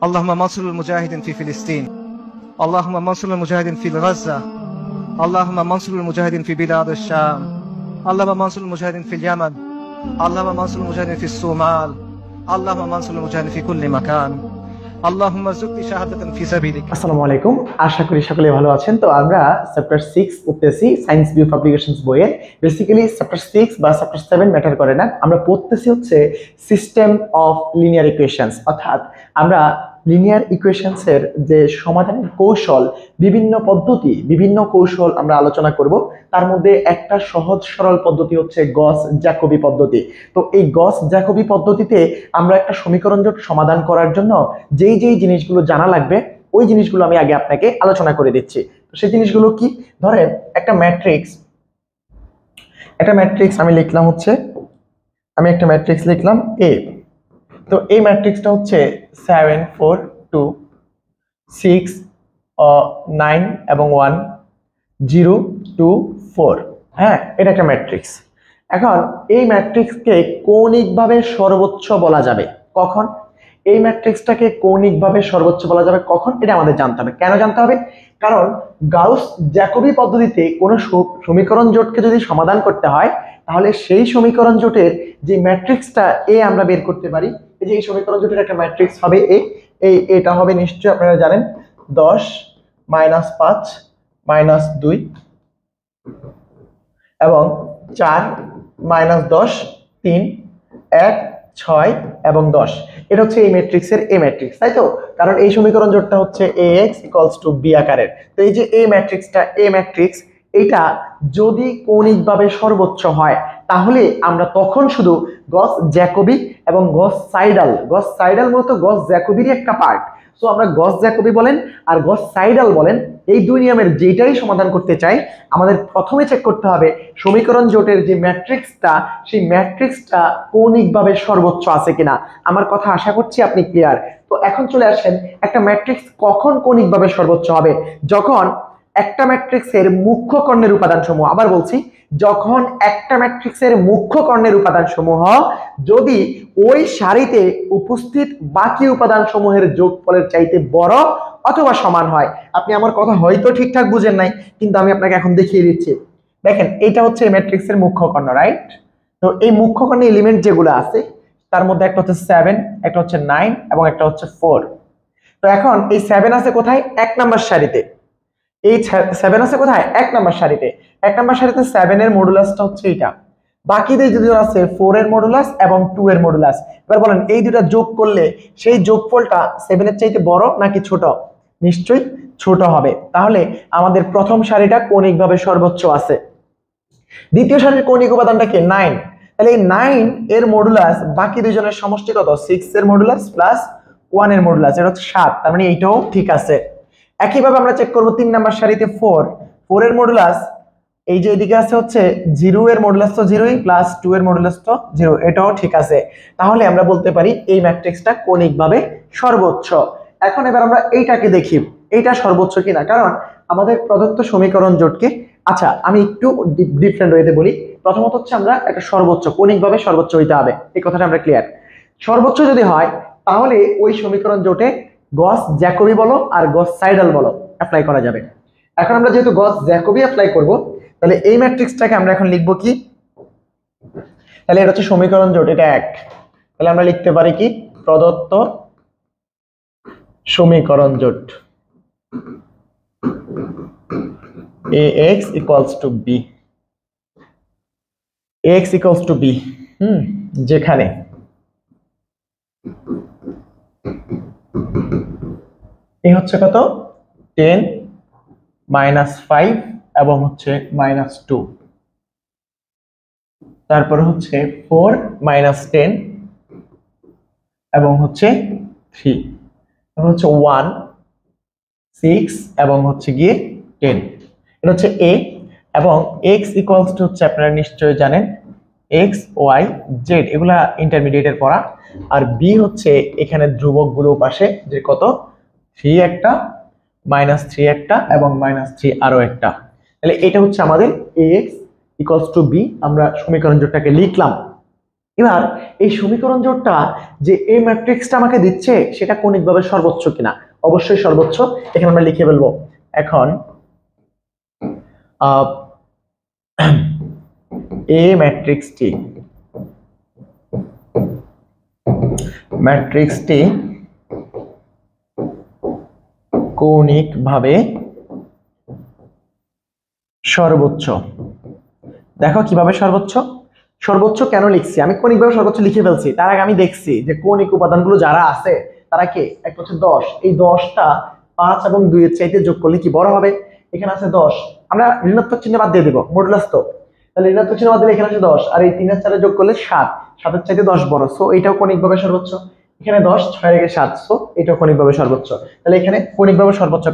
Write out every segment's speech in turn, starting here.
اللهم انصر المجاهدين في فلسطين. اللهم انصر المجاهدين في غزة. اللهم انصر المجاهدين في بلاد الشام. اللهم انصر المجاهدين في اليمن. اللهم انصر المجاهدين في الصومال. اللهم انصر المجاهدين في كل مكان. اللهم ارزقني شهادة في سبيلك. আসসালামু আলাইকুম, আশা করি সকলে ভালো আছেন। তো আমরা চ্যাপ্টার 6 পড়তেছি সায়েন্স ভিউ পাবলিকেশনস বইয়ে। বেসিক্যালি চ্যাপ্টার 6 বা চ্যাপ্টার 7 ম্যাটার করে না, আমরা পড়তেছি হচ্ছে সিস্টেম অফ লিনিয়ার ইকুয়েশনস, অর্থাৎ আমরা লিনিয়ার ইকুয়েশনস এর যে সমাধানের কৌশল, বিভিন্ন পদ্ধতি, বিভিন্ন কৌশল আমরা আলোচনা করব। তার মধ্যে একটা সহজ সরল পদ্ধতি হচ্ছে গস জ্যাকোবি পদ্ধতি। তো এই গস জ্যাকোবি পদ্ধতিতে আমরা একটা সমীকরণ জোট সমাধান করার জন্য যেই যেই জিনিসগুলো জানা লাগবে ওই জিনিসগুলো আমি আগে আপনাকে আলোচনা করে দিচ্ছি। তো সেই জিনিসগুলো কি, ধরেন একটা ম্যাট্রিক্স আমি লিখলাম হচ্ছে, আমি একটা ম্যাট্রিক্স লিখলাম এ। তো এই ম্যাট্রিক্সটা হচ্ছে 7 4 2 6 9 এবং 1 0 2 4। হ্যাঁ, এটা একটা ম্যাট্রিক্স। এখন এই ম্যাট্রিক্সকে কৌণিকভাবে সর্বোচ্চ বলা যাবে কখন? এই ম্যাট্রিক্সটাকে কৌণিকভাবে সর্বোচ্চ বলা যাবে কখন, এটা আমাদের জানতে হবে। কেন জানতে হবে? কারণ গাউস জ্যাকোবি পদ্ধতিতে কোনো সমীকরণ জোটকে যদি সমাধান করতে হয় তাহলে সেই সমীকরণ জোটের যে ম্যাট্রিক্সটা এ আমরা বের করতে পারি, এই যে এই সমীকরণ জোটের একটা ম্যাট্রিক্স হবে এ, এটা হবে নিশ্চয়ই আপনারা জানেন 10 -5 -2 এবং 4 -10 3 1 6 এবং 10। এটা হচ্ছে এই ম্যাট্রিক্সের এ ম্যাট্রিক্স, তাই তো? কারণ এই সমীকরণ জোটটা হচ্ছে ax = b আকারের। তো এই যে এ ম্যাট্রিক্সটা, এ ম্যাট্রিক্স, এটা যদি কৌণিকভাবে সর্বোচ্চ হয় তাহলে আমরা তখন শুধু গস জ্যাকোবি এবং গস সাইডাল মূলত গস জ্যাকোবিরই একটা পার্ট। সো আমরা গস জ্যাকোবি বলেন আর গস সাইডাল বলেন, এই দুই নিয়মের যেটাই সমাধান করতে চাই আমাদের প্রথমে চেক করতে হবে সমীকরণ জোটের যে ম্যাট্রিক্সটা, সেই ম্যাট্রিক্সটা কৌণিকভাবে সর্বোচ্চ আছে কিনা। আমার কথা আশা করছি আপনি ক্লিয়ার। তো এখন চলে আসেন, একটা ম্যাট্রিক্স কখন কৌণিকভাবে সর্বোচ্চ হবে? যখন একটা ম্যাট্রিক্সের মুখ্য কর্ণের উপাদানসমূহ, আবার বলছি, যখন একটা ম্যাট্রিক্সের মুখ্য কর্ণের উপাদানসমূহ যদি ওই সারিতে উপস্থিত বাকি উপাদানসমূহের যোগফলের চাইতে বড় অথবা সমান হয়। আপনি আমার কথা হয়তো ঠিকঠাক বুঝেন নাই, কিন্তু আমি আপনাকে এখন দেখিয়ে দিচ্ছি। দেখেন, এটা হচ্ছে ম্যাট্রিক্সের মুখ্য কর্ণ, রাইট? তো এই মুখ্য কর্ণের এলিমেন্ট যেগুলো আছে তার মধ্যে একটা হচ্ছে 7, একটা হচ্ছে 9 এবং একটা হচ্ছে 4। তো এখন এই 7 আছে কোথায়? 1 নম্বর সারিতে। এই 7 আছে কোথায়? 1 নম্বর সারিতে। 1 নম্বর সারিতে 7 এর মডুলাসটা হচ্ছে এটা। বাকিদের যদি আছে 4 এর মডুলাস এবং 2 এর মডুলাস। এবার বলেন এই দুটো যোগ করলে সেই যোগফলটা 7 এর চাইতে বড় নাকি ছোট? নিশ্চয়ই ছোট হবে। তাহলে আমাদের প্রথম সারিটা কৌণিকভাবে সর্বোচ্চ আছে। দ্বিতীয় সারির কৌণিক উপাদানটা কি? 9। তাহলে এই 9 এর মডুলাস বাকি দুইজনের সমষ্টি কত? 6 এর মডুলাস প্লাস 1 এর মডুলাস, এটা হচ্ছে 7। তার মানে এইটাও ঠিক আছে। একইভাবে আমরা চেক করব 3 নাম্বার সারিতে 4 এর মডুলাস, এই যে এদিকে আছে হচ্ছে 0 এর মডুলাস তো 0ই প্লাস 2 এর মডুলাস তো 0, এটাও ঠিক আছে। তাহলে আমরা বলতে পারি এই ম্যাট্রিক্সটা কৌণিকভাবে সর্বোচ্চ। এখন এবার আমরা এইটাকে দেখি এইটা সর্বোচ্চ কিনা, কারণ আমাদের প্রদত্ত সমীকরণ জোটকে, আচ্ছা আমি একটু ডিফারেন্ট ওয়েতে বলি। প্রথমত হচ্ছে আমরা একটা সর্বোচ্চ, কৌণিকভাবে সর্বোচ্চ হইতে হবে, এই কথাটা আমরা ক্লিয়ার। সর্বোচ্চ যদি হয় তাহলে ওই সমীকরণ জোটে গস জ্যাকোবি বলো আর গস সাইডাল বলো অ্যাপ্লাই করা যাবে। এখন আমরা যেহেতু গস জ্যাকোবি অ্যাপ্লাই করব, তাহলে এই ম্যাট্রিক্সটাকে আমরা এখন লিখব কি? তাহলে এটা হচ্ছে সমীকরণ জোট, এটা 1। তাহলে আমরা লিখতে পারি কি? প্রদত্ত সমীকরণ জোট ax = b, ax = b, যেখানে এই হচ্ছে কত? 10 -5 এবং হচ্ছে -2, তারপর হচ্ছে 4 -10 এবং হচ্ছে 3, তারপর হচ্ছে 1 6 এবং হচ্ছে গিয়ে 10। এটা হচ্ছে a এবং x = হচ্ছে আপনারা নিশ্চয়ই জানেন x y z, এগুলা ইন্টারমিডিয়েটের পড়া। আর b হচ্ছে এখানে ধ্রুবকগুলো পাশে, যে কত? 3 একটা, -3 একটা এবং -3 আরো একটা। তাহলে এটা হচ্ছে আমাদের ax = b। আমরা সমীকরণ জোটটাকে লিখলাম। এবার এই সমীকরণ জোটটা যে এই ম্যাট্রিক্সটা আমাকে দিচ্ছে সেটা কৌণিকভাবে সর্বোচ্চ কিনা, অবশ্যই সর্বোচ্চ। এখানে আমরা লিখে ফেলবো। এখন এই ম্যাট্রিক্সটি কৌণিকভাবে সর্বোচ্চ। দেখো কিভাবে সর্বোচ্চ। সর্বোচ্চ কেন লিখছি, আমি কৌণিকভাবে সর্বোচ্চ লিখে ফেলছি, তার আগে আমি দেখছি যে কৌণিক উপাদানগুলো যারা আছে তারা কে, এক হচ্ছে 10, এই 10টা 5 এবং 2 এর চাইতে যোগ করলে কি বড় হবে। এখানে আছে 10, আমরা ঋণাত্মক চিহ্ন বাদ দিয়ে দেব, মডুলাস তো, তাহলে ঋণাত্মক চিহ্ন বাদ দিলে এখানে আছে 10, আর এই 3 এর 4 যোগ করলে 7, 7 এর চাইতে 10 বড়, সো এটাও কৌণিকভাবে সর্বোচ্চ। এখানে 10, 6 রেখে 7, সো এটাও কৌণিকভাবে সর্বোচ্চ। তাহলে এখানে কৌণিকভাবে সর্বোচ্চ,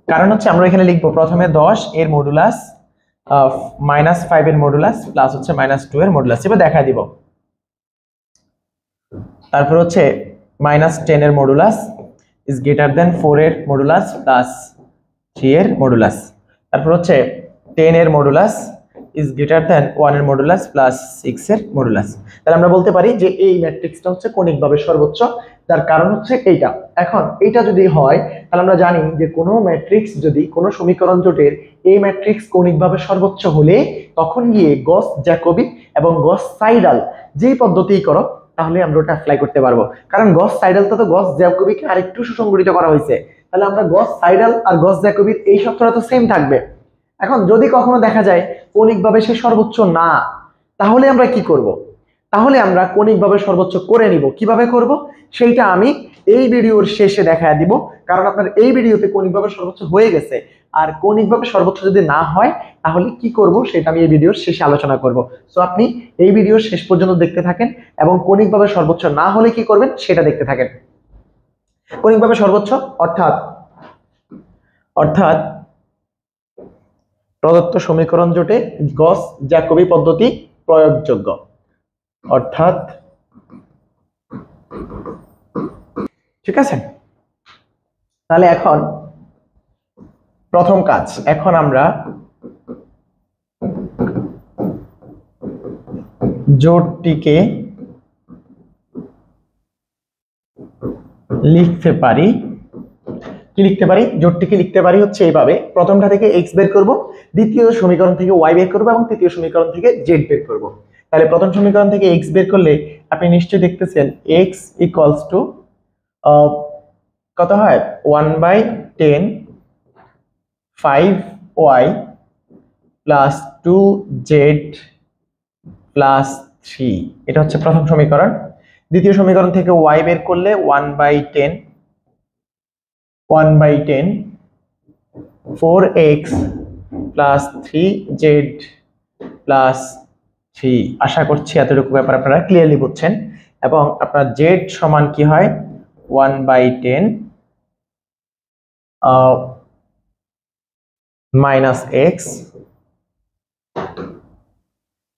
কারণ হচ্ছে আমরা এখানে লিখবো প্রথমে 10 এর মডুলাস, -5 এর মডুলাস প্লাস হচ্ছে -2 এর মডুলাস, এবার দেখাই দিব। তারপর হচ্ছে -10 এর মডুলাস ইজ গ্রেটার দেন 4 এর মডুলাস প্লাস 3 এর মডুলাস। তারপর হচ্ছে 10 এর মডুলাস ইজ গ্রেটার দেন 1 এর মডুলাস প্লাস 6 এর মডুলাস। তাহলে আমরা বলতে পারি যে এই ম্যাট্রিক্সটা হচ্ছে কৌণিকভাবে সর্বোচ্চ, তার কারণ হচ্ছে এইটা। এখন এইটা যদি হয় তাহলে আমরা জানি যে কোনো ম্যাট্রিক্স যদি কোনো সমীকরণ জোটের এই ম্যাট্রিক্স কৌণিকভাবে সর্বোচ্চ হলে তখন গিয়ে গস জ্যাকোবি এবং গস সাইডাল যেই পদ্ধতি করো তাহলে আমরা ওটা অ্যাপ্লাই করতে পারবো। কারণ গস সাইডাল তো গস জ্যাকোবিকে আরেকটু সুসংগঠিত করা হয়েছে, তাহলে আমরা গস সাইডাল আর গস জ্যাকোবির এই সূত্রটা তো সেম থাকবে। এখন যদি কখনো দেখা যায় কৌণিকভাবে সে সর্বোচ্চ না, তাহলে আমরা কি করব, তাহলে আমরা কৌণিকভাবে সর্বোচ্চ করে নিব। কিভাবে করব সেইটা আমি এই ভিডিওর শেষে দেখায় দিব, কারণ আপনার এই ভিডিওতে কৌণিকভাবে সর্বোচ্চ হয়ে গেছে, আর কৌণিকভাবে সর্বোচ্চ যদি না হয় তাহলে কি করব সেটা আমি এই ভিডিওর শেষে আলোচনা করব। সো আপনি এই ভিডিওর শেষ পর্যন্ত দেখতে থাকেন এবং কৌণিকভাবে সর্বোচ্চ না হলে কি করবেন সেটা দেখতে থাকেন। কৌণিকভাবে সর্বোচ্চ অর্থাৎ প্রদত্ত সমীকরণ জোটে গস জ্যাকোবি পদ্ধতি প্রয়োগযোগ্য, অর্থাৎ ঠিক আছে। তাহলে এখন প্রথম কাজ, এখন আমরা জোটটিকে লিখতে পারি, কি লিখতে পারি, জোটটিকে লিখতে পারি হচ্ছে এইভাবে। প্রথমটা থেকে x বের করব, দ্বিতীয় সমীকরণ থেকে y বের করব এবং তৃতীয় সমীকরণ থেকে z বের করব। তাহলে প্রথম সমীকরণ থেকে x বের করলে আপনি নিশ্চয়ই দেখতেছেন x ইকুয়ালস টু কত হয়, 1/10 5y প্লাস 2z প্লাস 3, এটা হচ্ছে প্রথম সমীকরণ। দ্বিতীয় সমীকরণ থেকে y বের করলে 1/10 4x প্লাস 3z প্লাস 3। আশা করছি এতটুকু ব্যাপার আপনারা ক্লিয়ারলি বুঝছেন। এবং আপনার z সমান কি হয়, 1/10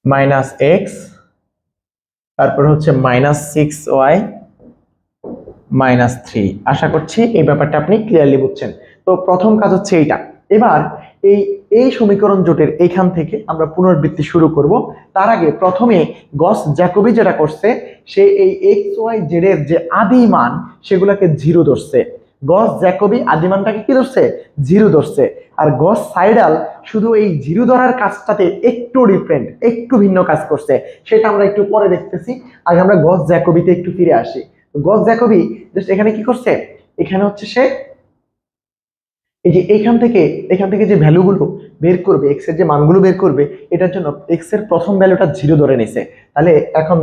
মাইনাস x তারপর হচ্ছে -6y মাইনাস 3। আশা করছি এই ব্যাপারটা আপনি ক্লিয়ারলি বুঝছেন। তো প্রথম কাজ হচ্ছে এইটা। এবার এই সমীকরণ জোটের এইখান থেকে আমরা পুনরাবৃত্তি শুরু করব। তার আগে প্রথমে গস জ্যাকোবি যেটা করছে, সে এই xy z এর যে আদি মান সেগুলোকে 0 ধরছে। গস জ্যাকোবি আদি মানটাকে কি ধরছে, 0 ধরছে। আর গস সাইডাল শুধু এই 0 ধরার কাজটাতে একটু ডিফারেন্ট, একটু ভিন্ন কাজ করছে, সেটা আমরা একটু পরে দেখতেছি। আগে আমরা গস জ্যাকোবিতে একটু ফিরে আসি। গস জ্যাকোবি জাস্ট এখানে কি করছে, এখানে হচ্ছে সে এই যে এখান থেকে যে ভ্যালুগুলো বের করবে, এক্স এর যে মানগুলো বের করবে, এটার জন্য এক্স এর প্রথম ভ্যালুটা 0 ধরে নিছে। তাহলে এখন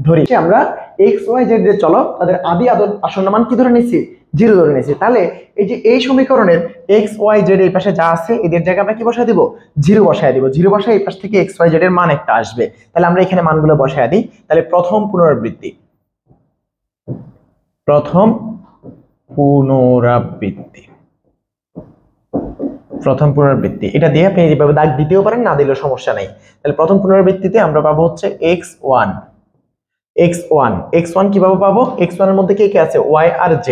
ধরি আমরা এক্স ওয়াই জেড যে চলো তাদের আদি আসন্ন মান কি ধরে নিছি, 0 ধরে নিছি। তাহলে এই যে এই সমীকরণের এক্স ওয়াই জেড এই পাশে যা আছে এদের জায়গায় আমরা কি বসায় দিব, 0 বসায় দিব। 0 বসায় এই পাশ থেকে এক্স ওয়াই জেড এর মান একটা আসবে। তাহলে আমরা এখানে মানগুলো বসায় দিই। তাহলে প্রথম পুনরাবৃত্তি এটা দিয়ে আপনি যেভাবে দাগ দিতেও পারেন, না দিলেও সমস্যা নাই। তাহলে প্রথম পুনরাবৃত্তিতে আমরা পাবো হচ্ছে x1 কিভাবে পাবো, x1 এর মধ্যে কে আছে, y আর z।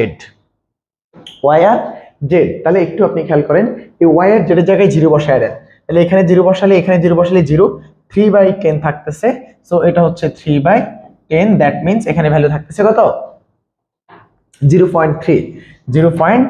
তাহলে একটু আপনি খেয়াল করেন, এই y আর z এর জায়গায় 0 বসায় দেন। তাহলে এখানে 0 বসালে এখানে 0 বসালে 0, 3/10 থাকতেছে, সো এটা হচ্ছে 3/10, দ্যাট মিন্স এখানে ভ্যালু থাকতেছে কত 0.3 0.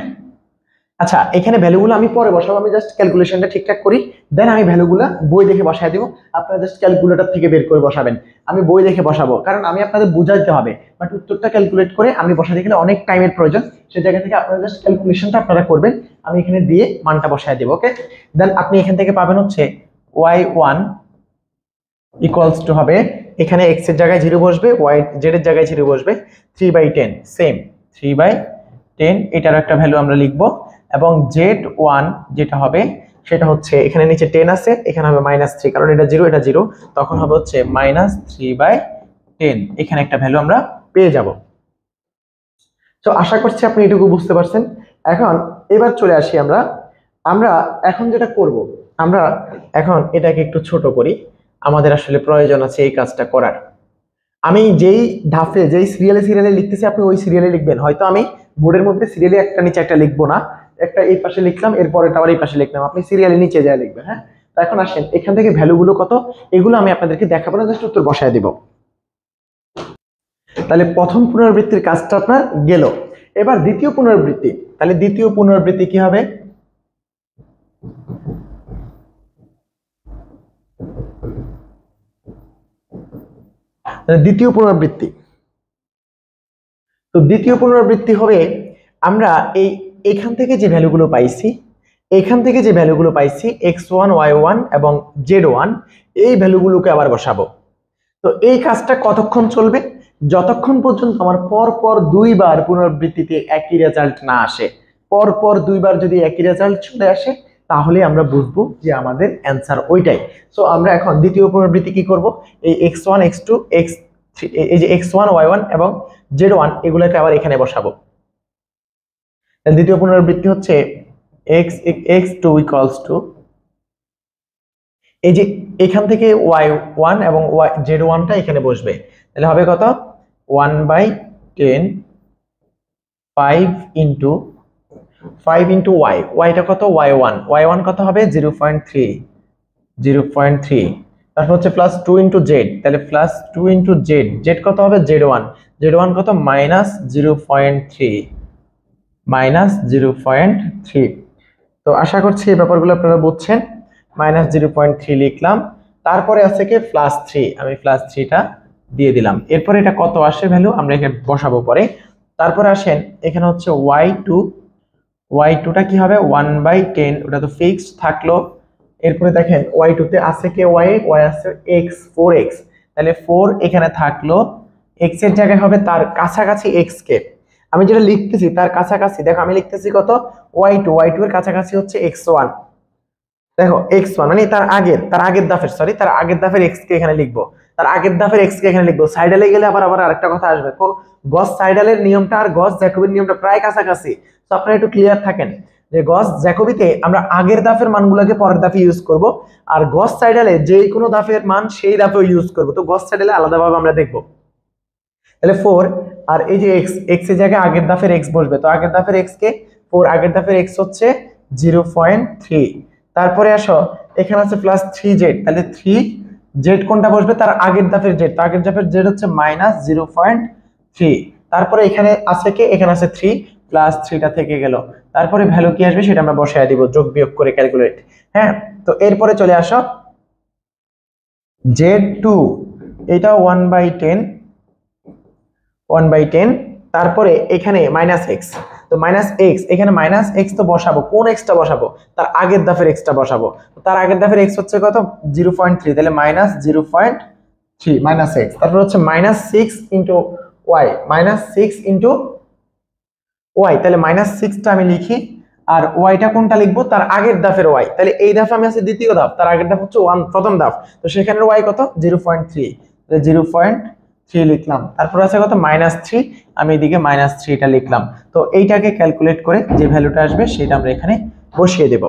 আচ্ছা, এখানে ভ্যালুগুলো আমি পরে বসাবো, আমি জাস্ট ক্যালকুলেশনটা ঠিকঠাক করি, দেন আমি ভ্যালুগুলো বই দেখে বসায় দেবো, আপনারা জাস্ট ক্যালকুলেটর থেকে বের করে বসাবেন। আমি বই দেখে বসাবো কারণ আমি আপনাদের বুঝাইতে হবে, বাট উত্তরটা ক্যালকুলেট করে আমি বসাতে গেলে অনেক টাইমের প্রয়োজন, সেই জায়গা থেকে আপনারা জাস্ট ক্যালকুলেশনটা আপনারা করবেন, আমি এখানে দিয়ে মানটা বসায় দেবো। ওকে, দেন আপনি এখান থেকে পাবেন হচ্ছে y1 ইকুয়ালস টু হবে, এখানে x এর জায়গায় 0 বসবে, y z এর জায়গায় 0 বসবে, 3/10 সেম 3/10, এটার একটা ভ্যালু আমরা লিখবো, এবং z1 যেটা হবে সেটা হচ্ছে এখানে নিচে 10 আছে, এখানে হবে -3, কারণ এটা 0 এটা 0, তখন হবে হচ্ছে -3/10, এখানে একটা ভ্যালু আমরা পেয়ে যাব। তো আশা করছি আপনি এটুকু বুঝতে পারছেন। এখন এবার চলে আসি আমরা আমরা এখন যেটা করব, আমরা এখন এটাকে একটু ছোট করি, আমাদের আসলে প্রয়োজন আছে এই কাজটা করার। আমি যেই ধাপে যেই সিরিয়ালে লিখতেছি আপনি ওই সিরিয়ালে লিখবেন, হয়তো আমি বোর্ডের মধ্যে সিরিয়ালে একটা নিচে একটা লিখবো না, একটা এই পাশে লিখলাম, এরপরেটা আবার এই পাশে লিখলাম, আপনি সিরিয়ালে নিচে যা লিখবেন। হ্যাঁ, তো এখন আসেন এখান থেকে ভ্যালুগুলো কত এগুলো আমি আপনাদেরকে দেখাবো না, জাস্ট উত্তর বসায় দিব। তাহলে প্রথম পুনরাবৃত্তির কাজটা আপনার গেল, এবার দ্বিতীয় পুনরাবৃত্তি। তাহলে দ্বিতীয় পুনরাবৃত্তি কি হবে, দ্বিতীয় পুনরাবৃত্তি। তো দ্বিতীয় পুনরাবৃত্তি হবে, আমরা এখান থেকে যে ভ্যালুগুলো পাইছি, এখান থেকে যে ভ্যালুগুলো পাইছি x1 y1 এবং z1, এই ভ্যালুগুলোকে আবার বসাবো। তো এই কাজটা কতক্ষণ চলবে, যতক্ষণ পর্যন্ত আমার পরপর দুইবার পুনরাবৃত্তিতে একই রেজাল্ট না আসে। পরপর দুইবার যদি একই রেজাল্ট চলে আসে তাহলে আমরা বুঝবো যে আমাদের অ্যান্সার ওইটাই। সো আমরা এখন দ্বিতীয় পুনরাবৃত্তি কি করব, এই x1 x2 x3, এই যে x1 y1 এবং z1 এগুলোকে আবার এখানে বসাবো। দ্বিতীয় পুনরাবৃত্তি হচ্ছে x2 ইকুয়ালস টু, এই যে এখান থেকে y1 এবং z1টা এখানে বসবে, তাহলে হবে কত 1/10 5 ইন্টু y, yটা কত y1 কত হবে 0.3, তারপর হচ্ছে প্লাস 2 ইন্টু z, তাহলে প্লাস 2 ইন্টু z কত হবে z1 কত -0.3, তো আশা করছি এই ব্যাপারগুলো আপনারা বুঝছেন। -0.3 লিখলাম, তারপরে আছে কি +3, আমি +3টা দিয়ে দিলাম, এরপরে এটা কত আসে ভ্যালু আমরা এখানে বসাবো পরে। তারপরে আসেন এখানে হচ্ছে y2টা কি হবে 1/10, ওটা তো ফিক্সড থাকলো। এরপরে দেখেন y2 তে আছে কি y আছে x 4x, তাহলে 4 এখানে থাকলো, x এর জায়গায় হবে তার কাছাকাছি x কে, আমি যেটা লিখতেছি তার কাছাকাছি, দেখো আমি লিখতেছি কত y2 এর কাছাকাছি হচ্ছে x1, দেখো x1 মানে তার আগের ধাপের x কে এখানে লিখবো, তার আগের ধাপের x কে এখানে লিখবো। সাইডালে গেলে আবার আরেকটা কথা আসবে, গস সাইডালের নিয়মটা আর গস জ্যাকোবির নিয়মটা প্রায় কাছাকাছি, তো আপনারা একটু ক্লিয়ার থাকেন যে গস জ্যাকোবিতে আমরা আগের ধাপের মানগুলোকে পরের ধাপে ইউজ করব, আর গস সাইডালে যে কোনো ধাপের মান সেই ধাপেও ইউজ করব, তো গস সাইডালে আলাদাভাবে আমরা দেখব। তাহলে 4 আর এই যে x এর জায়গায় আগের ধাপের x বসবে, তো আগের ধাপের x কে 4, আগের ধাপের x হচ্ছে 0.3, তারপরে আসো এখানে আছে +3z, তাহলে 3z কোনটা বসবে তার আগের ধাপের z, তো আগের ধাপের z হচ্ছে -0.3, তারপরে এখানে আছে কি এখানে আছে 3, +3টা থেকে গেল, তারপরে ভ্যালু কি আসবে সেটা আমরা বসায় দিব যোগ বিয়োগ করে ক্যালকুলেট। হ্যাঁ, তো এরপরে চলে আসো z2, এটা 1/10, তারপরে এখানে -x, তো -x, এখানে -x তো বসাবো, কোন x টা বসাবো তার আগের ধাপের x টা বসাবো, তো তার আগের ধাপের x হচ্ছে কত 0.3, তাহলে -0.3 -x, তারপর হচ্ছে -6 ইন্টু y, -6 ইন্টু y, তাহলে -6টা আমি লিখি, আর ওয়াইটা কোনটা লিখবো তার আগের ধাপের ওয়াই, তাহলে এই ধাপে আমি আছে দ্বিতীয় ধাপ, তার আগের ধাপ হচ্ছে প্রথম ধাপ, তো সেখানে ওয়াই কত 0.3, তাহলে 0.3 লিখলাম, তারপর আছে কত -3, আমি এদিকে -3টা লিখলাম। তো এইটাকে ক্যালকুলেট করে যে ভ্যালুটা আসবে সেটা আমরা এখানে বসিয়ে দেব।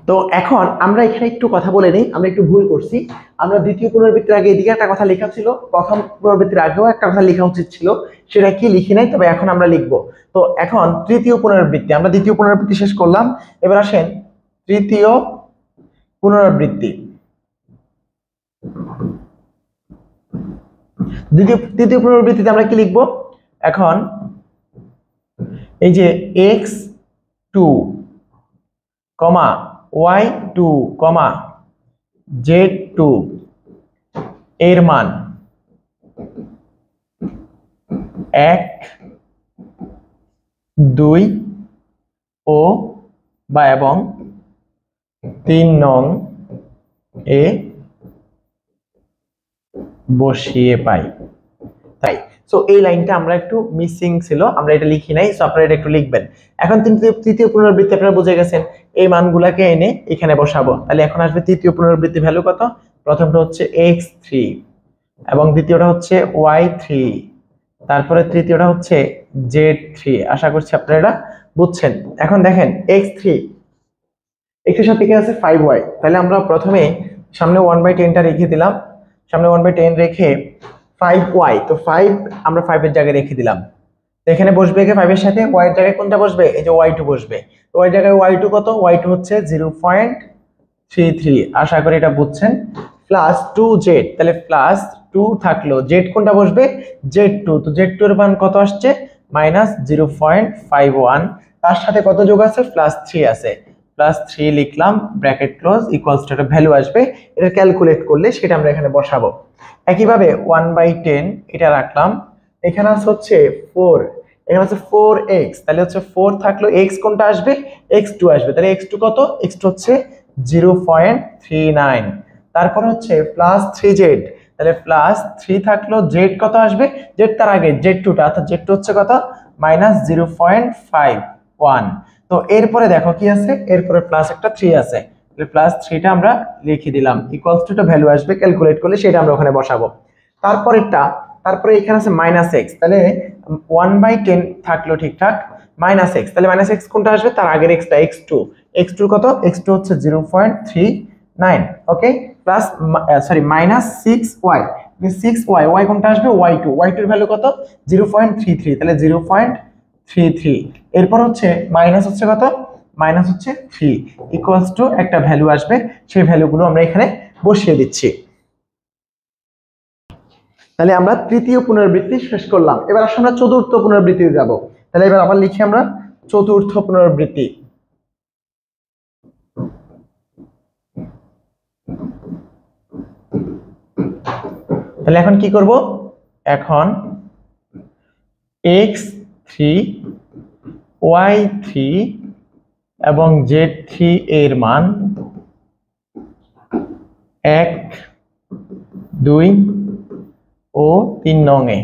তো এখন আমরা এখানে একটু কথা বলে নিই, আমরা একটু ভুল করছি, আমরা দ্বিতীয় পুনরাবৃত্তির আগে এদিকে একটা কথা লেখা ছিল, প্রথম পুনরাবৃত্তির আগেও একটা কথা লেখা উচিত ছিল, সেটা কি লিখি নাই, তবে এখন আমরা লিখবো। তো এখন তৃতীয় পুনরাবৃত্তি, আমরা দ্বিতীয় পুনরাবৃত্তি শেষ করলাম, এবার আসেন তৃতীয় পুনরাবৃত্তি। তৃতীয় পুনরাবৃত্তিতে আমরা কি লিখবো এখন? এই যে x2 y2 z2 এর মান 1 2 ও বা এবং 3 নং এ বসিয়ে পাই। তাই সো এই লাইনটা আমরা একটু মিসিং ছিল, আমরা এটা লিখি নাই, সো আপনারা এটা একটু লিখবেন। এখন তৃতীয় পুনরাবৃত্তি আপনারা বুঝে গেছেন, এই মানগুলাকে এনে এখানে বসাবো। তাহলে এখন আসবে তৃতীয় পুনরাবৃত্তি ভ্যালু কত? প্রথমটা হচ্ছে x3 এবং দ্বিতীয়টা হচ্ছে y3, তারপরে তৃতীয়টা হচ্ছে z3। আশা করছি আপনারা এটা বুঝছেন। এখন দেখেন x3 এর সাথে কি আছে 5y, তাহলে আমরা প্রথমে সামনে 1/10টা রেখে দিলাম, সামনে 1/10 রেখে 5y, তো 5 আমরা 5 এর জায়গায় রেখে দিলাম। তো এখানে বসবে কি 5 এর সাথে y এর জায়গায় কোনটা বসবে? এই যে y2 বসবে। তো y এর জায়গায় y2 কত? y2 হচ্ছে 0.33, আশা করি এটা বুঝছেন। প্লাস 2z, তাহলে প্লাস 2 থাকলো, z কোনটা বসবে? z2, তো z2 এর মান কত আসছে? -0.51, তার সাথে কত যোগ আছে? +3 আছে, +3 লিখলাম, ব্র্যাকেট ক্লোজ, ইকুয়ালস টু একটা ভ্যালু আসবে, এটা ক্যালকুলেট করলে সেটা আমরা এখানে বসাবো। একইভাবে 1/10 এটা রাখলাম, এখানে আছে হচ্ছে 4, এখানে আছে 4x, তাহলে হচ্ছে 4 থাকলো, x কোনটা আসবে? x2 আসবে, তাহলে x2 কত? x2 হচ্ছে 0.39, তারপর হচ্ছে +3z, তাহলে +3 থাকলো, z কত আসবে? z তার আগে z2টা, অর্থাৎ z2 হচ্ছে কত? -0.51। তো এরপরে দেখো কি আছে, এরপরে প্লাস একটা 3 আছে, তাহলে +3টা আমরা লিখে দিলাম, ইকুয়ালস টু একটা ভ্যালু আসবে, ক্যালকুলেট করলে সেটা আমরা ওখানে বসাবো। তারপরে এখানে আছে -x, তাহলে 1/10 থাকলো ঠিকঠাক, -x, তাহলে -x কোনটা আসবে? তার আগের xটা, x2 কত? x2 হচ্ছে 0.39, ওকে, প্লাস -6y, 6y, y কোনটা আসবে? y2 এর ভ্যালু কত? 0.33, তাহলে 0.33, এরপর হচ্ছে মাইনাস হচ্ছে কত? মাইনাস হচ্ছে 3, ইকুয়ালস টু একটা ভ্যালু আসবে, সেই ভ্যালুগুলো আমরা এখানে বসিয়ে দিচ্ছি। তাহলে আমরা তৃতীয় পুনরাবৃত্তি শেষ করলাম, এবার আসলে আমরা চতুর্থ পুনরাবৃত্তিতে যাব। তাহলে এবার আবার লিখি আমরা চতুর্থ পুনরাবৃত্তি। তাহলে এখন কি করব? এখন x3 y3 এবং z3 এর মান 1 2 ও 3 নং এ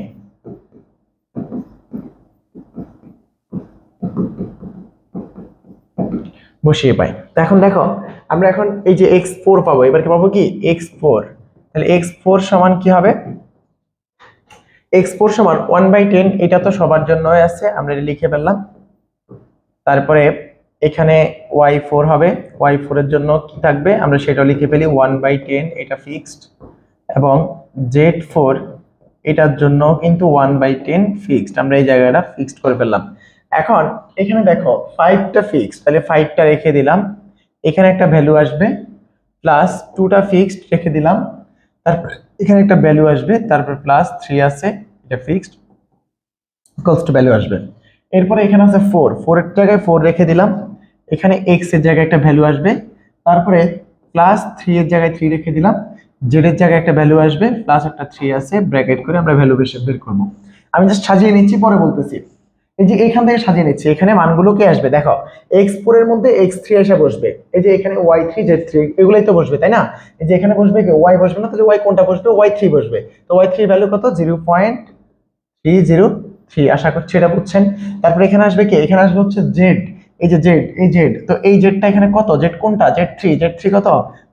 বসিয়ে পাই। এখন দেখো আমরা এখন এই যে x4 পাবো, এবার কি পাবো? কি x4, তাহলে x4 সমান কি হবে? x4 সমান 1/10, এটা তো সবার জন্যই আছে, আমরা এটা লিখে ফেললাম। তারপরে এখানে y4 হবে, y4 এর জন্য কি থাকবে আমরা সেটাও লিখে ফেলি, 1/10, এটা ফিক্সড, এবং z4 এটার জন্য কিন্তু 1/10 ফিক্সড, আমরা এই জায়গাটা ফিক্সড করে ফেললাম। এখন এখানে দেখো 5টা ফিক্সড, তাহলে 5টা রেখে দিলাম, এখানে একটা ভ্যালু আসবে, প্লাস 2টা ফিক্সড রেখে দিলাম, তারপর এখানে একটা ভ্যালু আসবে, তারপর +3 আছে, এটা ফিক্সড, ইকুয়ালস টু ভ্যালু আসবে। এরপরে এখানে আছে 4 এর জায়গায় 4 রেখে দিলাম, এখানে x এর জায়গায় একটা ভ্যালু আসবে, তারপরে +3 এর জায়গায় 3 রেখে দিলাম, z এর জায়গায় একটা ভ্যালু আসবে, প্লাস একটা 3 আছে, ব্র্যাকেট করে আমরা ভ্যালু বের করব। আমি জাস্ট সাজিয়ে নিচ্ছি, পরে বলতেছি। এই যে এখান থেকে সাজিয়ে নিচ্ছি, এখানে মানগুলো কি আসবে দেখো, x4 এর মধ্যে x3 এসে বসবে, এই যে এখানে y3 z3 এগুলাই তো বসবে, তাই না? এই যে এখানে বসবে কি y বসবে না, তাহলে y কোনটা বসবে? y3 বসবে। তো y3 এর ভ্যালু কত? 0.303, আশা করছি এটা বুঝছেন। তারপর এখানে আসবে কি? এখানে আসবে হচ্ছে z, এই যে z, এই z, তো এই zটা এখানে কত? z কোনটা? z3 কত?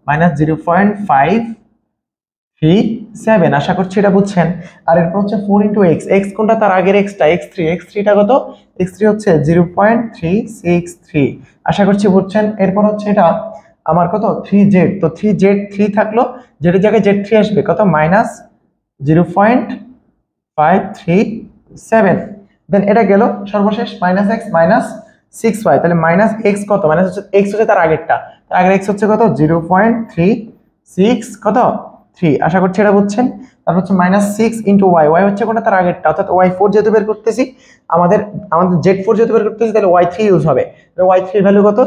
-0.537, আশা করছি এটা বুঝছেন। আর এরপর হচ্ছে 4 × x, x কোনটা? তার আগের xটা, x3টা কত? x3 হচ্ছে 0.363, আশা করছি বুঝছেন। এরপর হচ্ছে এটা আমার কত? 3z, তো 3z3 থাকলো, z এর জায়গায় z3 আসবে কত? -0.537, দেন এটা গেল, সর্বশেষ -x -6y, তাহলে -x কত? x হচ্ছে তার আগেরটা, তার আগের x হচ্ছে কত? 0.36 কত? 3, আশা করছি এটা বুঝছেন। তারপর হচ্ছে -6 ইন্টু ওয়াই, ওয়াই হচ্ছে কোনটা তার আগেরটা, অর্থাৎ y4 যেহেতু বের করতেছি, আমাদের z4 যেহেতু বের করতেছি, তাহলে y3 ইউজ হবে। তাহলে y3 এর ভ্যালু কত?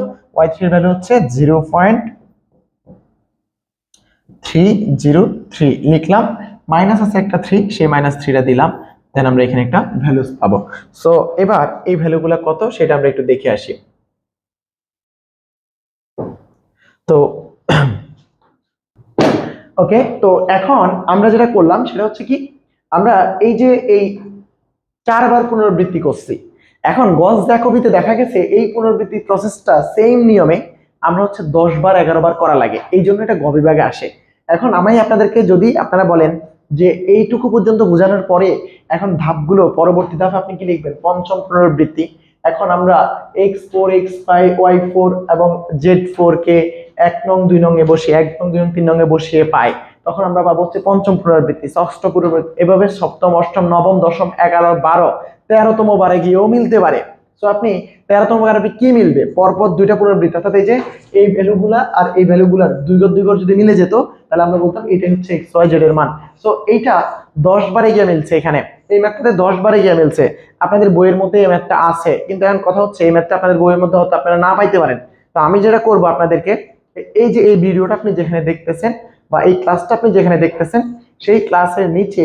y3 এর ভ্যালু হচ্ছে 0.303 লিখলাম, মাইনাস আছে একটা 3, সেই -3টা দিলাম, দেন আমরা এখানে একটা ভ্যালু পাবো। সো এবার এই ভ্যালুগুলো কত সেটা আমরা একটু দেখে আসি। তো ওকে, তো এখন আমরা যেটা করলাম সেটা হচ্ছে কি, আমরা এই যে এই 4বার পুনরাবৃত্তি করছি। এখন গস জ্যাকোবিতে দেখা গেছে এই পুনরাবৃত্তি প্রসেসটা সেম নিয়মে আমরা হচ্ছে 10 বার 11 বার করা লাগে, এই জন্য এটা গ বিভাগে আসে। এখন আমি আপনাদেরকে যদি আপনারা বলেন যে এইটুকু পর্যন্ত বোঝানোর পরে এখন ধাপগুলো, পরবর্তী ধাপ আপনি কি লিখবেন? পঞ্চম পুনরাবৃত্তি। এখন আমরা x4 x5 y4 এবং z4 কে 1 নং 2 নং এ বসিয়ে 1 নং 2 নং 3 নং এ বসিয়ে পাই, তখন আমরা পাবো হচ্ছে পঞ্চম পুনরাবৃত্তি, ষষ্ঠ পুনরাবৃত্তি, এভাবে সপ্তম, অষ্টম, নবম, দশম, 11, 12, 13তম বারে গিয়েও মিলতে পারে। সো আপনি 13তম বারে কি মিলবে? পরপর দুইটা পুনরাবৃত্তি, অর্থাৎ এই যে এই ভ্যালুগুলা আর এই ভ্যালুগুলার দুই ঘর যদি মিলে যেত, তাহলে আমরা বলতাম এটাই হচ্ছে x y z এর মান। সো এইটা 10 বারে গিয়ে মিলছে, এখানে এই ম্যাথটাতে 10 বারে গিয়ে মিলছে। আপনাদের বইয়ের মধ্যে এই ম্যাথটা আছে, কিন্তু এখন কথা হচ্ছে এই ম্যাথটা আপনাদের বইয়ের মধ্যে হয়তো আপনারা না পাইতে পারেন। তো আমি যেটা করব আপনাদেরকে, এই যে এই ভিডিওটা আপনি যেখানে দেখতেছেন বা এই ক্লাসটা আপনি যেখানে দেখতেছেন, সেই ক্লাসের নিচে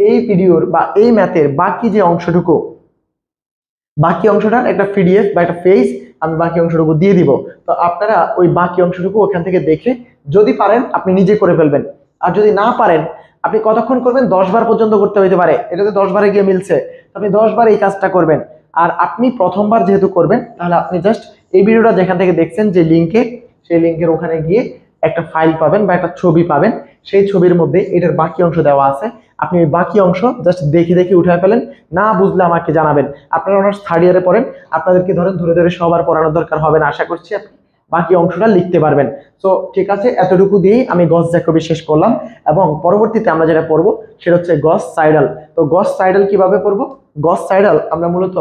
এই ভিডিওর বা এই ম্যাথের বাকি যে অংশটুকু, বাকি অংশটার একটা পিডিএফ বা একটা পেজ আমি বাকি অংশটুকু দিয়ে দিব। তো আপনারা ওই বাকি অংশটুকু ওখান থেকে দেখে যদি পারেন আপনি নিজে করে ফেলবেন, আর যদি না পারেন আপনি কতক্ষণ করবেন? 10 বার পর্যন্ত করতে হইতে পারে, এটাতে 10 বারে গিয়ে মিলছে, আপনি 10 বার এই কাজটা করবেন। আর আপনি প্রথমবার যেহেতু করবেন, তাহলে আপনি জাস্ট এই ভিডিওটা যেখান থেকে দেখছেন যে লিঙ্কে, সেই লিঙ্কের ওখানে গিয়ে একটা ফাইল পাবেন বা একটা ছবি পাবেন, সেই ছবির মধ্যে এটার বাকি অংশ দেওয়া আছে, আপনি ওই বাকি অংশ জাস্ট দেখে দেখে উঠায় ফেলেন, না বুঝলে আমাকে জানাবেন। আপনারা অনার্স থার্ড ইয়ারে পড়েন, আপনাদেরকে ধরেন ধরে ধরে সবার পড়ানোর দরকার হবে না, আশা করছি আপনি বাকি অংশটা লিখতে পারবেন। তো ঠিক আছে, এতটুকু দিয়েই আমি গস জ্যাকোবি শেষ করলাম, এবং পরবর্তীতে আমরা যেটা পড়বো সেটা হচ্ছে গস সাইডাল। তো গস সাইডাল কিভাবে পড়বো? গস সাইডাল আমরা মূলত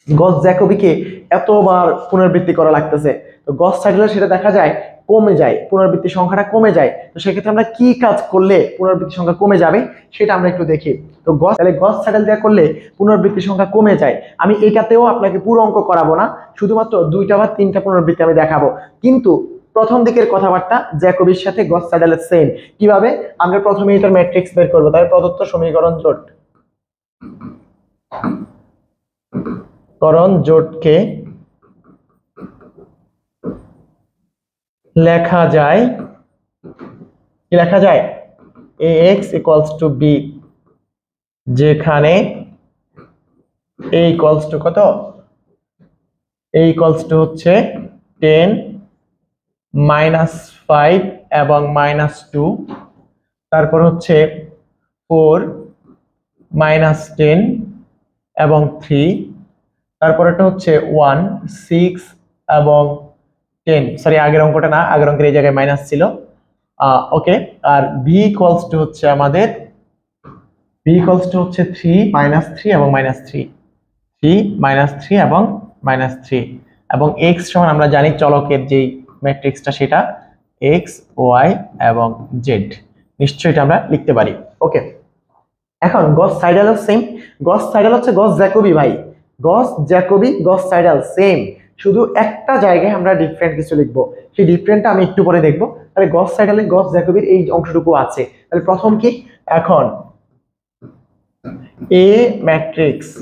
গস জ্যাকোবিকে এতবার পুনরাবৃত্তি করা লাগতেছে, তো গস সাইডালে সেটা দেখা যায় কমে যায়, পুনরাবৃত্তির সংখ্যাটা কমে যায়। তো সেক্ষেত্রে আমরা কি কাজ করলে পুনরাবৃত্তির সংখ্যা কমে যাবে সেটা আমরা একটু দেখি। তো গস সাইডাল দেওয়া করলে পুনরাবৃত্তির সংখ্যা কমে যায়। আমি এটাতেও আপনাকে পুরো অঙ্ক করাবো না, শুধুমাত্র 2টা বা 3টা পুনরাবৃত্তি আমি দেখাবো, কিন্তু প্রথম দিকের কথাবার্তা জ্যাকোবির সাথে গস সাইডালের সেম। কিভাবে? আমরা প্রথমে এটার ম্যাট্রিক্স বের করবো, তাই প্রদত্ত সমীকরণ জোটকে লেখা যায়, কি লেখা যায়? ax = b, যেখানে a = কত? a = হচ্ছে 10 -5 এবং -2, তারপর হচ্ছে 4 -10 এবং 3, তারপর এটা হচ্ছে 1 6 এবং 10, সরি আগের অঙ্কটা না, আগের অঙ্কের এই জায়গায় মাইনাস ছিল। ওকে, আর b = হচ্ছে আমাদের হচ্ছে 3 -3 এবং -3, 3 -3 এবং -3, এবং x সমান আমরা জানি চলকের যেই ম্যাট্রিক্সটা সেটা x y এবং z, নিশ্চয়ই এটা আমরা লিখতে পারি। ওকে, এখন গস সাইডালও সেম। গস সাইডাল হচ্ছে গস জ্যাকোবি ভাই, গস জ্যাকোবি গস সাইডাল সেম, শুধু একটা জায়গায় আমরা ডিফারেন্ট কিছু লিখবো, সেই ডিফারেন্টটা আমি একটু পরে দেখবো। তাহলে গস সাইডালে গস জ্যাকোবির এই অংশটুকু আছে। তাহলে প্রথম কি, এখন এ ম্যাট্রিক্সটি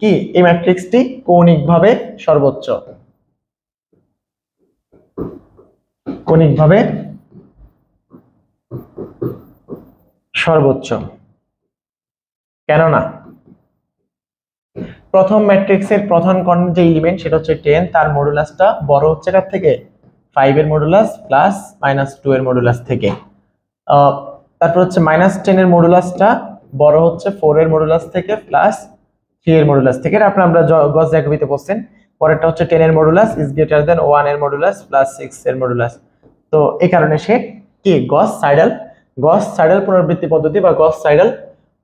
কি? এই ম্যাট্রিক্সটি কৌণিকভাবে সর্বোচ্চ, কেননা প্রথম ম্যাট্রিক্সের প্রধান কর্ণের যে এলিমেন্ট সেটা হচ্ছে 10, তার মডুলাসটা বড় হচ্ছে কার থেকে? 5 এর মডুলাস প্লাস -2 এর মডুলাস থেকে। তারপর হচ্ছে -10 এর মডুলাসটা বড় হচ্ছে 4 এর মডুলাস থেকে প্লাস 3 এর মডুলাস থেকে। এটা আমরা গস জ্যাকোবিতে পড়ছেন। পরেরটা হচ্ছে 10 এর মডুলাস ইজ গ্রেটার দেন 1 এর মডুলাস প্লাস 6 এর মডুলাস। তো এই কারণে সে কি গস সাইডাল পুনরাবৃত্তি পদ্ধতি বা গস সাইডাল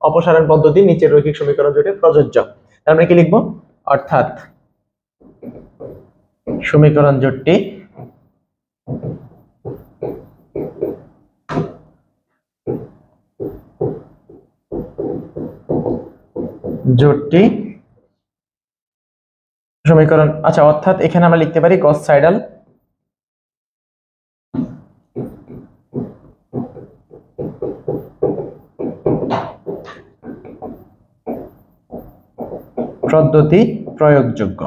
অপসারণ পদ্ধতি নিচের রৈখিক সমীকরণ জোটে প্রযোজ্য। আমরা কি লিখবো? অর্থাৎ সমীকরণ জোটটি সমীকরণ, আচ্ছা, অর্থাৎ এখানে আমরা লিখতে পারি গস সাইডাল পদ্ধতি প্রয়োগযোগ্য।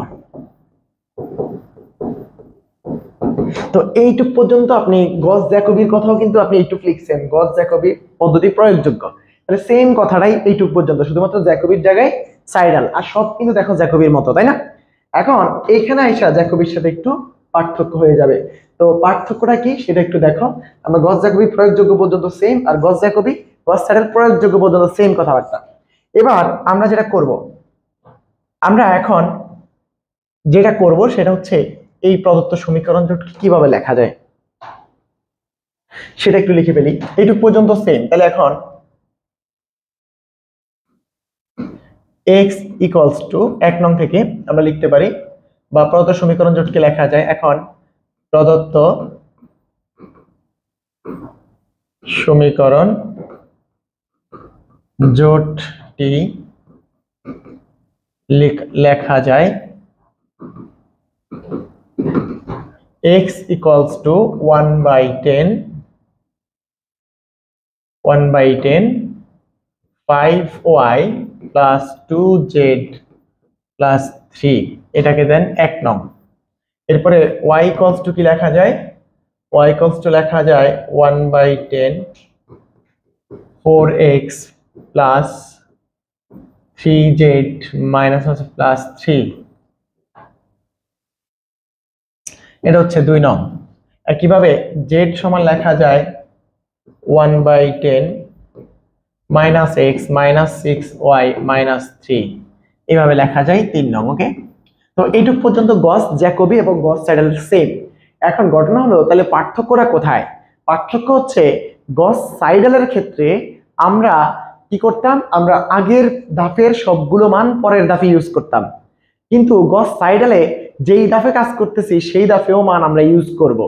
তো এইটুক পর্যন্ত আপনি গস জ্যাকোবির কথাও কিন্তু আপনি এইটুক লিখছেন, গস জ্যাকোবি পদ্ধতি প্রয়োগযোগ্য। তাহলে সেম কথাটাই এইটুক পর্যন্ত, শুধুমাত্র জ্যাকোবির জায়গায় সাইডাল, আর সব কিন্তু দেখো জ্যাকোবির মতো, তাই না? এখন এইখানে আইসা জ্যাকোবির সাথে একটু পার্থক্য হয়ে যাবে। তো পার্থক্যটা কি সেটা একটু দেখো। আমরা গস জ্যাকোবি প্রয়োগযোগ্য পর্যন্ত সেম, আর গস জ্যাকোবি গস সাইডাল প্রয়োগযোগ্য পর্যন্ত সেম কথাবার্তা। এবার আমরা যেটা করব, আমরা এখন যেটা করব সেটা হচ্ছে এই প্রদত্ত সমীকরণ জোটকে কিভাবে লেখা যায় সেটা একটু লিখে ফেলি। এইটুকু পর্যন্ত সেম। তাহলে এখন x ইকুয়ালস টু 1 নং থেকে আমরা লিখতে পারি, বা প্রদত্ত সমীকরণ জোটকে লেখা যায়। এখন প্রদত্ত সমীকরণ জোটটি লেখা যায় x equals to 1/10 5y plus 2z plus 3, এটাকে দেন 1 নং। এরপরে y equals to কি লেখা যায়? y equals to লেখা যায় 1/10 4x plus 3z minus plus 3, এটা হচ্ছে 2 নং। আর কিভাবে z সমান লেখা যায় 1/10 minus x minus 6y minus 3, এইভাবে লেখা যায় 3 নং। ওকে, তো এইটুক পর্যন্ত গস জ্যাকোবি এবং গস সাইডাল সেম। এখন ঘটনা হলো, তাহলে পার্থক্যটা কোথায়? পার্থক্য হচ্ছে গস সাইডালের ক্ষেত্রে আমরা কি করতাম, আমরা আগের ধাপের সবগুলো মান পরের ধাপে ইউজ করতাম, কিন্তু গস সাইডালে যেই ধাপে কাজ করতেছি সেই ধাপেও মান আমরা ইউজ করব।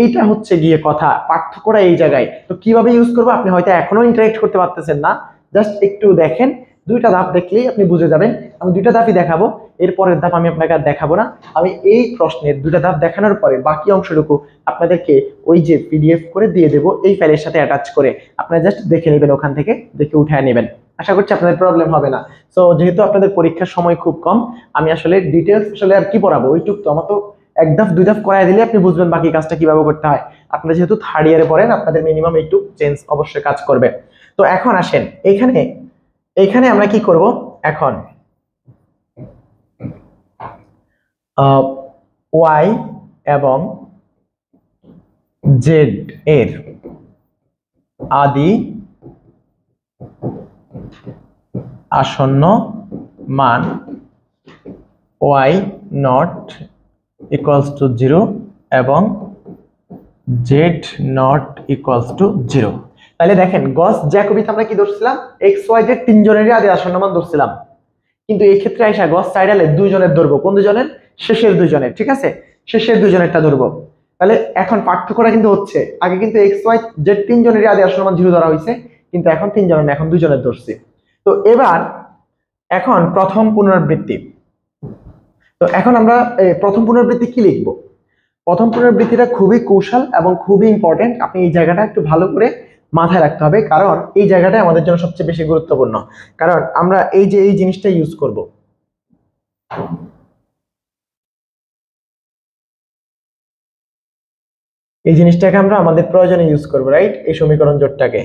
এইটা হচ্ছে গিয়ে কথা, পার্থক্যটা এই জায়গায়। তো কিভাবে ইউজ করবো আপনি হয়তো এখনো ইন্টারেক্ট করতে পারতেছেন না, জাস্ট একটু দেখেন, দুইটা ধাপ দেখলেই আপনি বুঝে যাবেন। আমি দুইটা ধাপই দেখাবো, এরপরের ধাপ আমি আপনাকে আর দেখাবো না। আমি এই প্রশ্নের দুইটা ধাপ দেখানোর পরে বাকি অংশটুকু আপনাদেরকে ওই যে পিডিএফ করে দিয়ে দেবো এই ফাইলের সাথে অ্যাটাচ করে, আপনারা জাস্ট দেখে নেবেন, ওখান থেকে দেখে উঠায় নেবেন। আশা করছি আপনাদের প্রবলেম হবে না। সো যেহেতু আপনাদের পরীক্ষার সময় খুব কম, আমি আসলে ডিটেলস আসলে আর কি পড়াবো, ওইটুক তো আমার তো এক ধাপ দুই ধাপ করাই দিলে আপনি বুঝবেন বাকি কাজটা কিভাবে করতে হয়। আপনারা যেহেতু থার্ড ইয়ারে পড়েন, আপনাদের মিনিমাম একটু চেঞ্জ অবশ্যই কাজ করবে। তো এখন আসেন এইখানে আমরা কি করব, এখন y এবং z এর আদি আসন্ন মান y নট ইকুয়ালস টু 0 এবং z নট ইকুয়ালস টু 0। তাহলে দেখেন গস জ্যাকোবিতে আমরা কি ধরছিলাম, এক্স ওয়াই জেড তিনজনেরই আদি আসন্ন মান ধরছিলাম, কিন্তু এই ক্ষেত্রে আইসা গস সাইডালে দুইজনের ধরবো। কোন দুজনের? শেষের দুইজনের, ঠিক আছে, শেষের দুইজনেরটা ধরবো। তাহলে এখন পার্থক্যটা কিন্তু হচ্ছে, আগে কিন্তু এক্স ওয়াই জেড তিনজনেরই আদি আসন্ন মান 0 ধরা হয়েছে, কিন্তু এখন তিনজনের না, এখন দুইজনের ধরছি। তো এবার এখন প্রথম পুনরাবৃত্তি। তো এখন আমরা প্রথম পুনরাবৃত্তি কি লিখবো? প্রথম পুনরাবৃত্তিটা খুবই কৌশল এবং খুবই ইম্পর্টেন্ট, আপনি এই জায়গাটা একটু ভালো করে মাথায় রাখতে হবে, কারণ এই জায়গাটা আমাদের জন্য সবচেয়ে বেশি গুরুত্বপূর্ণ। কারণ আমরা এই যে এই জিনিসটা ইউজ করব, এই জিনিসটাকে আমরা আমাদের প্রয়োজনে ইউজ করব, রাইট, এই সমীকরণ জোটটাকে।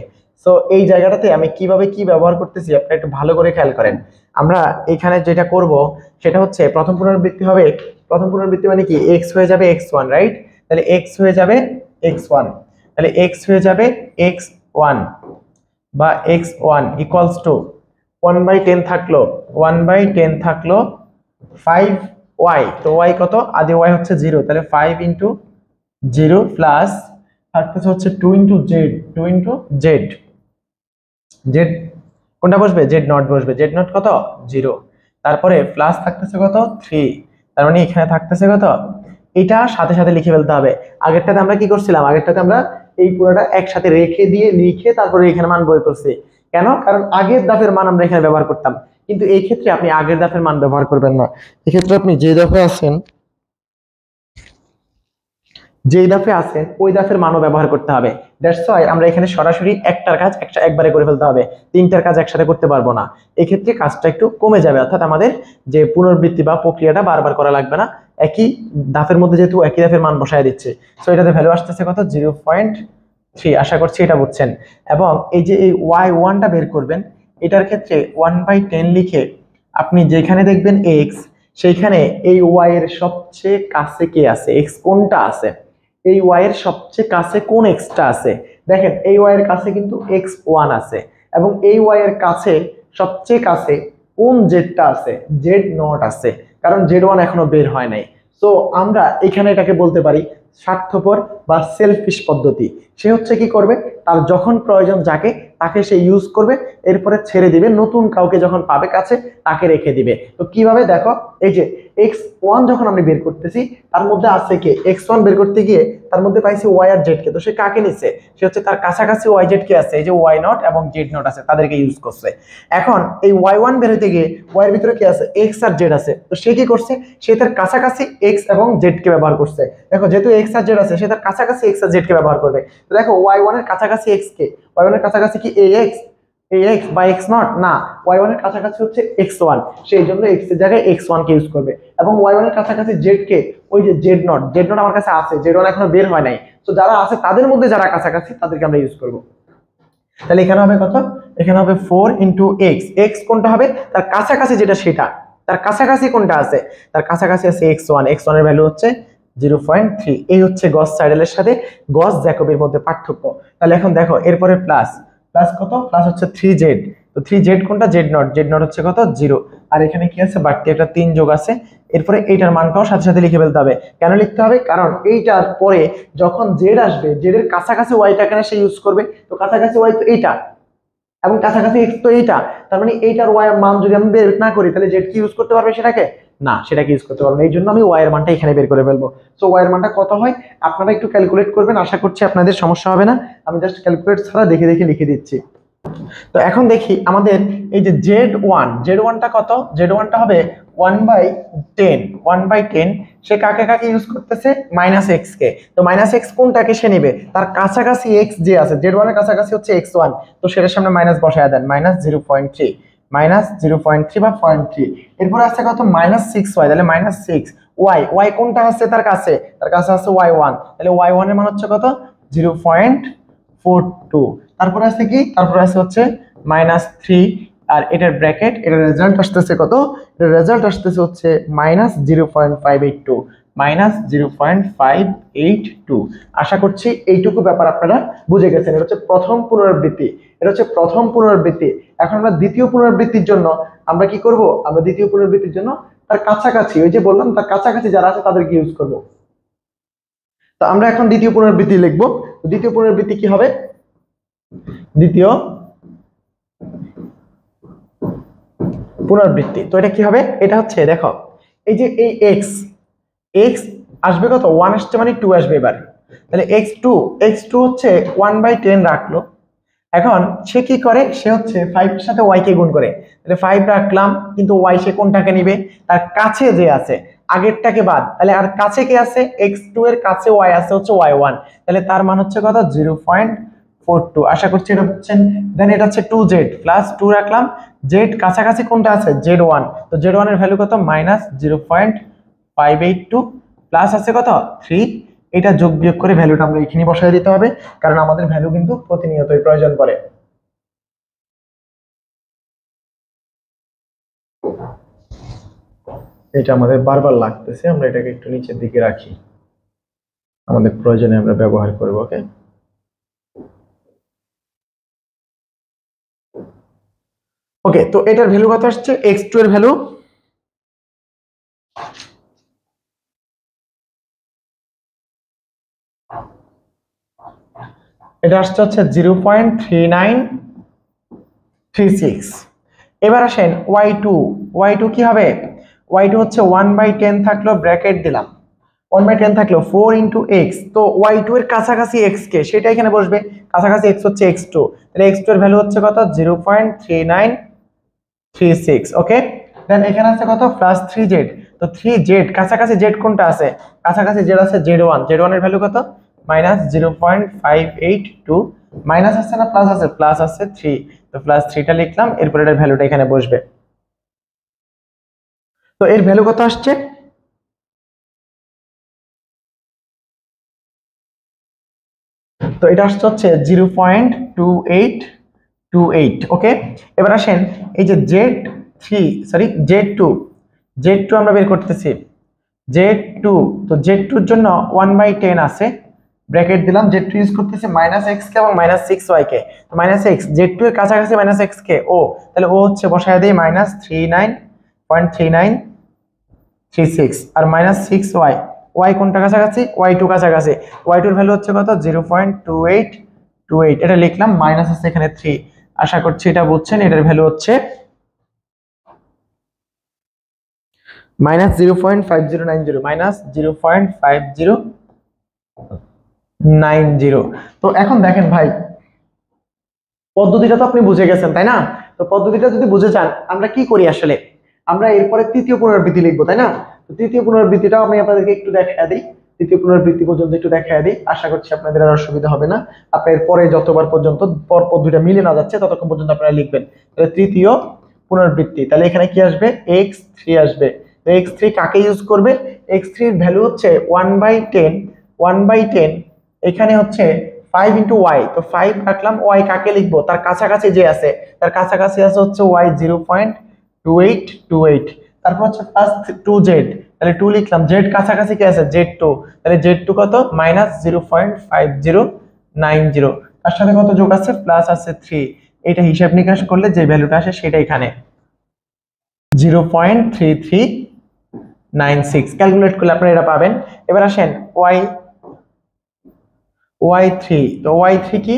সো এই জায়গাটাতে আমি কিভাবে কি ব্যবহার করতেছি আপনারা একটু ভালো করে খেয়াল করেন। আমরা এখানে যেটা করব সেটা হচ্ছে প্রথম পুনরাবৃত্তি হবে, প্রথম পুনরাবৃত্তি মানে কি, x হয়ে যাবে x1, রাইট, তাহলে x হয়ে যাবে x1, তাহলে x হয়ে যাবে x1 বা x1 ইকুয়ালস টু 1/10 থাকলো, 1/10 থাকলো 5y, তো y কত, আদি y হচ্ছে 0, তাহলে 5 ইন্টু 0 প্লাস থাকতেছে হচ্ছে 2 into Z, 2 into Z, Z কোনটা বসবে, জেড নট বসবে, জেড নট কত 0, তারপরে প্লাস থাকতেছে কত 3, তার মানে এখানে থাকতেছে কত, এটা সাথে সাথে লিখে ফেলতে হবে। আগেরটাতে আমরা কি করছিলাম, আগেরটাতে আমরা এই পুরোটা একসাথে রেখে দিয়ে লিখে তারপরে এখানে মান বের করছি। কেন? কারণ আগের ধাপের মান আমরা এখানে ব্যবহার করতাম, কিন্তু এই ক্ষেত্রে আপনি আগের ধাপের মান ব্যবহার করবেন না। এক্ষেত্রে আপনি যেই ধাপে আছেন ওই ধাপের মানও ব্যবহার করতে হবে। দ্যাটস ওয়াই আমরা এখানে সরাসরি একটার কাজ একবারে করে ফেলতে হবে, তিনটার কাজ একসাথে করতে পারবো না। এক্ষেত্রে কাজটা একটু কমে যাবে, অর্থাৎ আমাদের যে পুনরাবৃত্তি বা প্রক্রিয়াটা বারবার করা লাগবে না, একই ধাপের মধ্যে যেহেতু একই ধাপের মান বসায় দিচ্ছে। সো এটাতে ভ্যালু আসতেছে কত 0.3, আশা করছি এটা বুঝছেন। এবং এই যে এই y1টা বের করবেন, এটার ক্ষেত্রে 1/10 লিখে আপনি যেখানে দেখবেন x, সেইখানে এই y এর সবচেয়ে কাছে কে আছে, x কোনটা আছে, এই y এর সবচেয়ে কাছে কোন x টা আছে। দেখেন এই y এর কাছে কিন্তু x1 আছে, এবং এই y এর কাছে সবচেয়ে কাছে কোন z টা আছে, z0 আছে, কারণ z1 এখনো বের হয় নাই। সো আমরা এখানে এটাকে বলতে পারি স্বার্থপর বা সেলফিশ পদ্ধতি। সে হচ্ছে কি করবে, তার যখন প্রয়োজন যাকে তাকে সে ইউজ করবে, এরপরে ছেড়ে দিবে, নতুন কাউকে যখন পাবে কাছে তাকে রেখে দিবে। তো কিভাবে দেখো, এই যে x1 যখন আমি বের করতেছি তার মধ্যে আছে কে, x1 বের করতে গিয়ে তার মধ্যে পাইছি y আর z কে, তো সে কাকে নিছে, সে হচ্ছে তার কাছাকাছি y z কে আছে, এই যে y0 এবং z0 আছে তাদেরকে ইউজ করছে। এখন এই y1 বের হতে গিয়ে y এর ভিতরে কি আছে, x আর z আছে, তো সে কি করছে, সে তার কাছাকাছি x এবং z কে ব্যবহার করছে। দেখো যেহেতু x আর z আছে, সে তার কাছাকাছি x আর z কে ব্যবহার করবে। তো দেখো y1 এর কাছাকাছি x কে, y1 এর কাছাকাছি কি ax বা x0 না, y1 এর কাছাকাছি হচ্ছে x1, সেই জন্য x এর জায়গায় x1 কে ইউজ করবে। এবং y1 এর কাছাকাছি z কে, ওই যে z0 আমার কাছে আছে, z1 এখনো বের হয় নাই, তো যারা আছে তাদের মধ্যে যারা কাছাকাছি তাদেরকে আমরা ইউজ করব। তাহলে এখানে হবে কত, এখানে হবে 4 * x, x কোনটা হবে, তার কাছাকাছি যেটা সেটা, তার কাছাকাছি কোনটা আছে, তার কাছাকাছি আছে x1, x1 এর ভ্যালু হচ্ছে 0.3। এই হচ্ছে গস সাইডেলের সাথে গস জ্যাকবের মধ্যে পার্থক্য। তাহলে এখন দেখো এরপরে প্লাস কত, প্লাস হচ্ছে 3z, তো 3z কোনটা, z0 হচ্ছে কত 0, আর এখানে কি আছে বাড়তি একটা 3 যোগ আছে। এরপরে এইটার মানটাও সাথে সাথে লিখে ফেলতে হবে। কেন লিখতে হবে, কারণ এইটার পরে যখন z আসবে, z এর কাছাকাছি y টা কেন সে ইউজ করবে, তো কাছাকাছি y তো এইটা এবং কাছাকাছি x তো এইটা, তার মানে এইটার y এর মান যদি আমি বের না করি তাহলে z কি ইউজ করতে পারবে সেটাকে, না সেটাকে ইউজ করতে পারবে না। এই জন্য আমি y এর মানটা এখানে বের করে ফেলবো। সো y এর মানটা কত হয় আপনারা একটু ক্যালকুলেট করবেন, আশা করছি আপনাদের সমস্যা হবে না, আমি জাস্ট ক্যালকুলেট ছাড়া দেখে দেখে লিখে দিচ্ছি। তো এখন দেখি আমাদের এই যে z1টা কত, z1টা হবে 1/10, সে কাকে কাকে ইউজ করতেছে, -x কে, তো -x কোনটাকে সে নেবে, তার কাছাকাছি x যে আছে, z1 এর কাছাকাছি হচ্ছে x1, তো সেটার সামনে মাইনাস বসায় দেন, -0.3 বা 0.3। এরপর আছে কত, -6y, তাহলে -6y কোনটা আছে তার কাছে আছে y1, তাহলে y1 এর মান হচ্ছে কত 0.42। তারপরে আছে কি, তারপরে আছে হচ্ছে -3, আর এটার ব্র্যাকেট, এটার রেজাল্ট আসতেছে কত, এটার রেজাল্ট আসতেছে হচ্ছে -0.582, -0.582। আশা করছি এইটুকু ব্যাপার আপনারা বুঝে গেছেন। এটা হচ্ছে প্রথম পুনরাবৃত্তি। এখন আমরা দ্বিতীয় পুনরাবৃত্তির জন্য আমরা কি করব, আমরা দ্বিতীয় পুনরাবৃত্তির জন্য তার কাছাকাছি, ওই যে বললাম তার কাছাকাছি যারা আছে তাদেরকে ইউজ করব। তো আমরা এখন দ্বিতীয় পুনরাবৃত্তি লিখব। দ্বিতীয় পুনরাবৃত্তি কি হবে, দ্বিতীয় পুনরাবৃত্তি, তো এটা কি হবে, এটা হচ্ছে দেখো এই যে এই x আসবে কত, 1 আসছে মানে 2 আসবে এবার, তাহলে x2 হচ্ছে 1/10 রাখলো। এখন সে কি করে, সে হচ্ছে 5 এর সাথে y কে গুণ করে, তাহলে 5 রাখলাম, কিন্তু y সে কোনটাকে নিবে, তার কাছে যে আছে, আগেরটাকে বাদ, তাহলে আর কাছে কে আছে, x2 এর কাছে y আছে হচ্ছে y1, তাহলে তার মান হচ্ছে কত 0.42। আশা করছি এটা বুঝছেন। দেন এটা হচ্ছে 2z প্লাস 2 রাখলাম, z কাছাকাছি কোনটা আছে, z1, তো z1 এর ভ্যালু কত -0.582 প্লাস আছে কত 3, এটা যোগ বিয়োগ করে ভ্যালুটা আমরা এখানে বসায় দিতে হবে, কারণ আমাদের ভ্যালু কিন্তু প্রতিনিয়তই প্রয়োজন পড়ে। এটা আমাদের বারবার লাগতেছে, আমরা এটাকে একটু নিচের দিকে রাখি, আমাদের প্রয়োজনে আমরা ব্যবহার করব। ওকে, তো এটার ভ্যালু কত আসছে, x2 এর ভ্যালু এটা আসছে হচ্ছে 0.3936। এবার আসেন y2 কি হবে? y2 হচ্ছে 1/10 থাকলো, ব্র্যাকেট দিলাম, 1/10 থাকলো 4 ইন্টু এক্স। তো y2 এর কাছাকাছি x কে, সেটা এখানে বসবে। কাছাকাছি x হচ্ছে x2, তাহলে x2 এর ভ্যালু হচ্ছে কত? 0.3936। ওকে, দেন এখানে আছে কত? Plus 3z। তো 3z কাছাকাছি z কোনটা আছে? কাছাকাছি z আছে z1, z1 এর ভ্যালু কত? মাইনাস 0.582। মাইনাস আছে না প্লাস আছে? প্লাস আছে 3, তো প্লাস 3টা লিখলাম, এরপর এটার ভ্যালুটা এখানে বসবে। তো এর ভ্যালু কত আসছে? তো এটা আসছে হচ্ছে 0.2828। ওকে, এবার আসেন এই যে জেড টু আমরা বের করতেছি। জেড টু, তো জেড2 এর জন্য 1/10 আছে, ব্র্যাকেট দিলাম, জেড2 ইউজ করতেছে মাইনাস এক্স কে এবং মাইনাস 6y কে। তো মাইনাস এক্স, জেড2 এর কাছাকাছি মাইনাস এক্স কে ও, তাহলে ও হচ্ছে বসায় দেই মাইনাস 39.3936, আর মাইনাস 6y, ওয়াই কোনটা কাছাকাছি? y2 কাছাকাছি, y2 এর ভ্যালু হচ্ছে কত? 0.2828, এটা লিখলাম, মাইনাস আছে এখানে 3। আশা করছি এটা বুঝছেন। এটার ভ্যালু হচ্ছে মাইনাস 0.5090, মাইনাস 0.5090। তো এখন দেখেন ভাই, পদ্ধতিটা তো আপনি বুঝে গেছেন তাই না? তো পদ্ধতিটা যদি বুঝে যান, আমরা কি করি আসলে, আমরা এরপরে তৃতীয় পুনরাবৃত্তি লিখবো তাই না? তো তৃতীয় পুনরাবৃত্তিটাও আমি আপনাদেরকে একটু দেখায় দিই, তৃতীয় পুনরাবৃত্তি পর্যন্ত একটু দেখায় দিই, আশা করছি আপনাদের আর অসুবিধা হবে না। আপনার এরপরে যতবার পর্যন্ত পর পদ্ধতিটা মিলে না যাচ্ছে ততক্ষণ পর্যন্ত আপনারা লিখবেন। তাহলে তৃতীয় পুনরাবৃত্তি, তাহলে এখানে কি আসবে? x3 আসবে। তো x3 কাকে ইউজ করবে? x3 এর ভ্যালু হচ্ছে 1/10, এখানে হচ্ছে 5 ইন্টু ওয়াই, তো 5 রাখলাম, ওয়াই কাকে লিখবো? তার কাছাকাছি যে আছে, তার কাছাকাছি আছে হচ্ছে ওয়াই 0.2828, তারপর হচ্ছে প্লাস 2z, তাহলে 2 লিখলাম, জেড কাছাকাছি কে আছে? জেড2, তাহলে জেড2 কত? মাইনাস 0.5090, তার সাথে কত যোগ আছে? প্লাস আছে 3। এটা হিসাব নিকাশ করলে যে ভ্যালুটা আসে সেটা এখানে 0.3396, ক্যালকুলেট করলে আপনারা এটা পাবেন। এবার আসেন y3, তো y3 কি?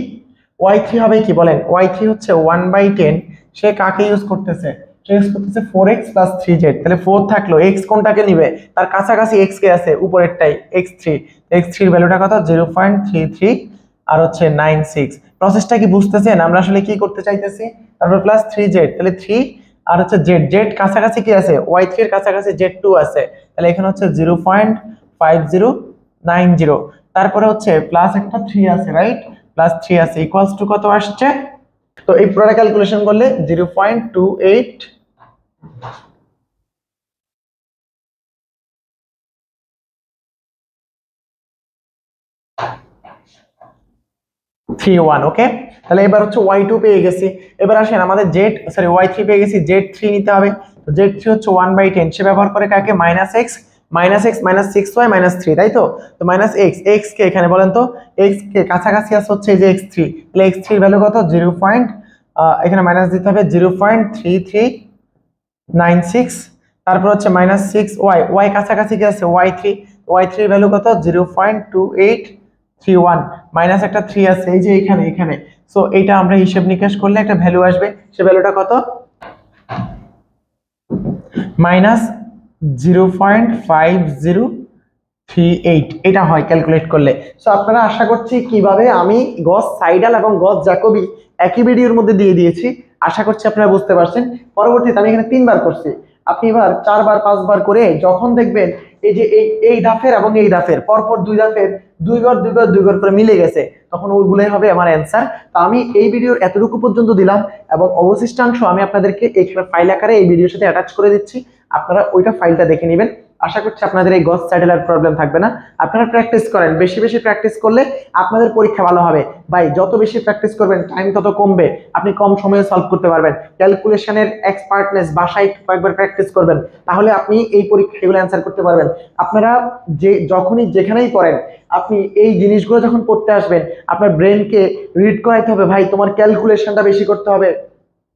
y3 হবে কি বলেন? y3 হচ্ছে 1/10, সে কাকে ইউজ করতেছে? সে ইউজ করতেছে 4x প্লাস 3z, তাহলে 4 থাকলো, x কোনটাকে নিবে? তার কাছাকাছি x কে আছে, উপরেরটাই x3, x3 এর ভ্যালুটা কত? 0.33 আর হচ্ছে 96। প্রসেসটা কি বুঝতেছেন? আমরা আসলে কি করতে চাইতেছি? তারপর প্লাস 3z, তাহলে 3 আর হচ্ছে z কাছাকাছি কি আছে? y3 এর কাছাকাছি z2 আছে, তাহলে এখানে হচ্ছে 0.5090, তারপরে হচ্ছে প্লাস একটা 3 আছে, রাইট? প্লাস 3 আছে, ইকুয়ালস টু কত আসছে? তো এই পুরোটা ক্যালকুলেশন করলে 0.2831। ওকে, তাহলে এবার হচ্ছে y2 পেয়ে গেছি। এবার আসেন আমাদের y3 পেয়ে গেছি, z3 নিতে হবে। তো z3 হচ্ছে 1/10, সে ব্যবহার করে কাকে? Minus x, minus 6y minus 3, তাই তো? তো মাইনাস এক্স কে এখানে বলেন তো, এক্স কে কাছাকাছি আছে হচ্ছে এই যে x3, তাহলে x3 এর ভ্যালু কত? এখানে মাইনাস দিতে হবে 0.3396, তারপর হচ্ছে মাইনাস 6y, কাছাকাছি কি আছে? y3 এর ভ্যালু কত? 0.2831, মাইনাস একটা 3 আছে এই যে এখানে। সো এইটা আমরা হিসাব নিকাশ করলে একটা ভ্যালু আসবে, সে ভ্যালুটা কত? মাইনাস 0.5038, এটা হয় ক্যালকুলেট করলে। সো আপনারা আশা করছি কিভাবে আমি গস সাইডাল এবং গস জ্যাকোবি একই ভিডিওর মধ্যে দিয়ে দিয়েছি, আশা করছি আপনারা বুঝতে পারছেন। পরবর্তীতে আমি এখানে 3বার করছি, আপনি এবার 4বার 5বার করে যখন দেখবেন এই যে এই ধাপের এবং এই ধাপের পরপর 2 ধাপের 2 ঘর করে মিলে গেছে, তখন ওইগুলোই হবে আমার অ্যান্সার। তো আমি এই ভিডিওর এতটুকু পর্যন্ত দিলাম, এবং অবশিষ্টাংশ আমি আপনাদেরকে এইখানে ফাইল আকারে এই ভিডিওর সাথে অ্যাটাচ করে দিচ্ছি, আপনারা ওইটা ফাইলটা দেখে নেবেন। আশা করছি আপনাদের এই গস সাইডেল আর প্রবলেম থাকবে না। আপনারা প্র্যাকটিস করেন, বেশি বেশি প্র্যাকটিস করলে আপনাদের পরীক্ষা ভালো হবে। ভাই যত বেশি প্র্যাকটিস করবেন টাইম তত কমবে, আপনি কম সময়ে সলভ করতে পারবেন। ক্যালকুলেশনের এক্সপার্টনেস বাসায় কয়েকবার প্র্যাকটিস করবেন, তাহলে আপনি এই পরীক্ষাগুলো অ্যান্সার করতে পারবেন। আপনারা যখনই যেখানেই পড়েন, আপনি এই জিনিসগুলো যখন পড়তে আসবেন, আপনার ব্রেনকে রিড করাইতে হবে, ভাই তোমার ক্যালকুলেশনটা বেশি করতে হবে।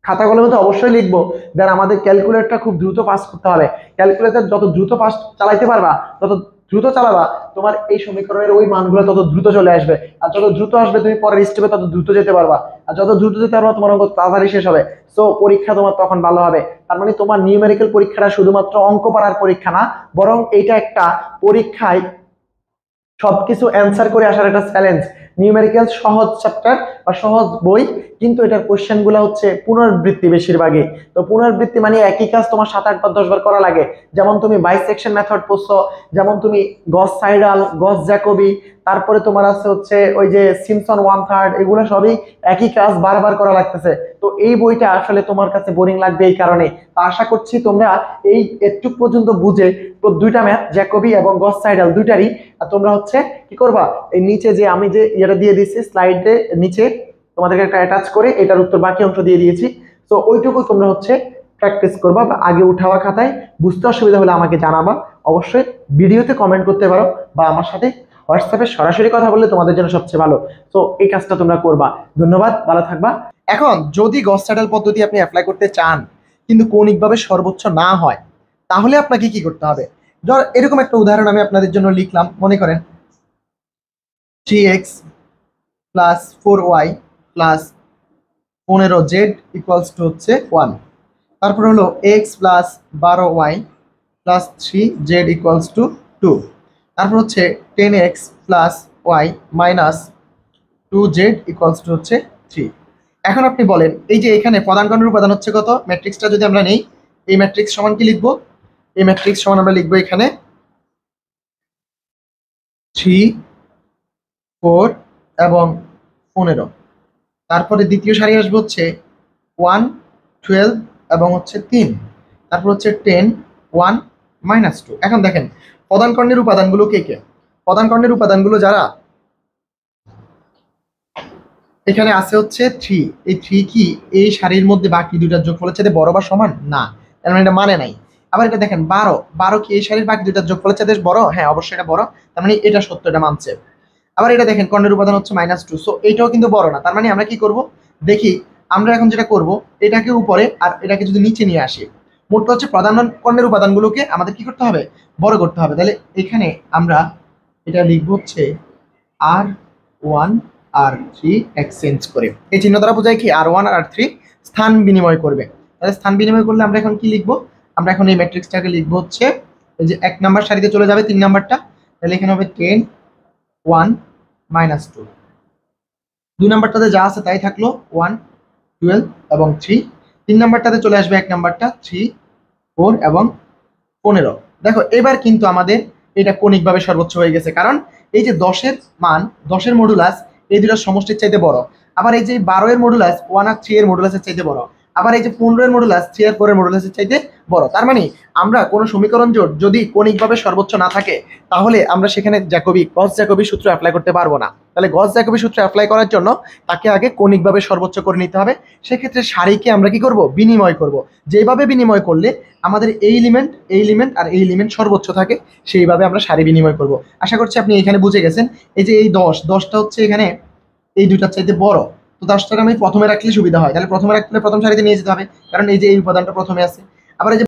খাতা কলমে তো অবশ্যই লিখবো, দেন আমাদের ক্যালকুলেটরটা খুব দ্রুত পাস করতে হবে। ক্যালকুলেটর যত দ্রুত পাস চালাইতে পারবা, তত দ্রুত চালাবা তোমার এই সমীকরণের ওই মানগুলো তত দ্রুত চলে আসবে, আর যত দ্রুত আসবে তুমি পরের স্টেপে তত দ্রুত যেতে পারবা, আর যত দ্রুত যেতে পারবা তোমার অঙ্ক তাড়াতাড়ি শেষ হবে। সো পরীক্ষা তোমার তখন ভালো হবে। তার মানে তোমার নিউমেরিক্যাল পরীক্ষাটা শুধুমাত্র অঙ্ক পারার পরীক্ষা না, বরং এটা একটা পরীক্ষায় সবকিছু অ্যান্সার করে আসার একটা চ্যালেঞ্জ। নিউমেরিক্যাল সহজ চ্যাপ্টার বা সহজ বই, কিন্তু এটার কোশ্চেন গুলো হচ্ছে পুনরাবৃত্তি বেশিরভাগই। তো পুনরাবৃত্তি মানে একই কাজ তোমার 7, 8 বার 10 বার করা লাগে। যেমন তুমি বাইসেকশন মেথড পড়ছো, যেমন তুমি গস সাইডাল, গস জ্যাকোবি, তারপরে তোমার আছে হচ্ছে ওই যে সিমসন 1/3, এগুলো সবই একই কাজ বারবার করা লাগতেছে। তো এই বইটা আসলে তোমার কাছে বোরিং লাগবে এই কারণে। তো আশা করছি তোমরা এই একটু পর্যন্ত বুঝে তো দুইটা ম্যাথ জ্যাকোবি এবং গস সাইডাল দুইটারই তোমরা হচ্ছে কি করবা, এই নিচে যে আমি যে এটা দিয়ে দিচ্ছি স্লাইডে নিচে তোমাদেরকে একটা অ্যাটাচ করে এটার উত্তর বাকি অংশ দিয়ে দিয়েছি। তো ওইটুকু তোমরা হচ্ছে প্র্যাকটিস করবা বা আগে উঠাওয়া খাতায়। বুঝতে অসুবিধা হলে আমাকে জানাবা, অবশ্যই ভিডিওতে কমেন্ট করতে পারো বা আমার সাথে হোয়াটসঅ্যাপে সরাসরি কথা বললে তোমাদের জন্য সবচেয়ে ভালো। তো এই কাজটা তোমরা করবা। ধন্যবাদ, ভালো থাকবা। এখন যদি গস সাইডাল পদ্ধতি আপনি অ্যাপ্লাই করতে চান কিন্তু কৌণিকভাবে সর্বোচ্চ না হয়, তাহলে আপনাকে কি করতে হবে? ধর এরকম একটা উদাহরণ আমি আপনাদের জন্য লিখলাম। মনে করেন 3x plus 4y plus 15z equals to হচ্ছে 1। তারপর হলো x plus 12y plus 3z equals to 2। তারপর হচ্ছে 10x plus y minus 2z equals to হচ্ছে 3। এখন আপনি বলেন, এই যে এখানে পদাঙ্কনের উপাদান হচ্ছে কত? ম্যাট্রিক্সটা যদি আমরা নেই, এই ম্যাট্রিক্স সমান কি লিখবো? এই ম্যাট্রিক্স সমান আমরা লিখবো এখানে 3, 4 এবং 15। তারপরে দ্বিতীয় সারি আসবে হচ্ছে 1, 12 এবং হচ্ছে 3। তারপর হচ্ছে 10, 1, -2। এখন দেখেন পদাঙ্কনের উপাদানগুলো কে কে? পদাঙ্কনের উপাদানগুলো যারা এখানে আছে হচ্ছে 3। এই 3 কি এই সারির মধ্যে বাকি দুইটার যোগফলের চাইতে বড় বা সমান? না, তার মানে এটা মানে নাই। আবার এটা দেখেন 12 কি এই সারির বাকি দুইটার যোগফলের চাইতে বড়? হ্যাঁ, অবশ্যই এটা বড়, তার মানে এটা সত্য, এটা মানছে। আবার এটা দেখেন কর্ণের উপাদান হচ্ছে -2, সো এইটাও কিন্তু বড় না। তার মানে আমরা কি করব দেখি, আমরা এখন যেটা করব এটাকে উপরে আর এটাকে যদি নিচে নিয়ে আসি, মোটটা হচ্ছে প্রধান কর্ণের উপাদানগুলোকে আমাদের কি করতে হবে? বড় করতে হবে। তাহলে এখানে আমরা এটা লিখব হচ্ছে R1 R3 এক্সচেঞ্জ করে। এই চিহ্ন দ্বারা বোঝায় কি R1 আর R3 স্থান বিনিময় করবে। তাহলে স্থান বিনিময় করলে আমরা এখন কি লিখব? আমরা এখন এই ম্যাট্রিক্সটাকে লিখব হচ্ছে এই যে 1 নাম্বার সারিতে চলে যাবে 3 নাম্বারটা, তাহলে এখানে হবে 10, 1, -2। 2 নাম্বারটাতে যা আছে তাই থাকলো 1, 12 এবং 3। 3 নাম্বারটাতে চলে আসবে 1 নাম্বারটা 3, 4 এবং 15। দেখো এবার কিন্তু আমাদের এটা কৌণিকভাবে সর্বোচ্চ হয়ে গেছে, কারণ এই যে 10-এর মান, 10-এর মডুলাস এই দুটোর সমষ্টির চাইতে বড়। আবার এই যে 12-এর মডুলাস 1 আর 3 এর মডুলাসের চাইতে বড়। আবার এই যে 15-এর মডুলাস 3 আর 4 এর মডুলাসের চাইতে বড়। তার মানে আমরা কোনো সমীকরণ জোট যদি কৌণিকভাবে সর্বোচ্চ না থাকে, তাহলে আমরা সেখানে জ্যাকোবি গস জ্যাকোবি সূত্র অ্যাপ্লাই করতে পারবো না। তাহলে গস জ্যাকোবি সূত্র অ্যাপ্লাই করার জন্য তাকে আগে কৌণিকভাবে সর্বোচ্চ করে নিতে হবে। সেক্ষেত্রে সারিকে আমরা কি করব? বিনিময় করব। যেভাবে বিনিময় করলে আমাদের এই এলিমেন্ট আর এই এলিমেন্ট সর্বোচ্চ থাকে, সেইভাবে আমরা সারি বিনিময় করব। আশা করছি আপনি এখানে বুঝে গেছেন। এই যে এই 10টা হচ্ছে এখানে এই দুইটার চাইতে বড়, তো 10টাকে আমি প্রথমে রাখলে সুবিধা হয়। তাহলে প্রথমে রাখলে প্রথম সারিতে নিয়ে যেতে হবে, কারণ এই যে এই উপাদানটা প্রথমে আছে। আবার এই যে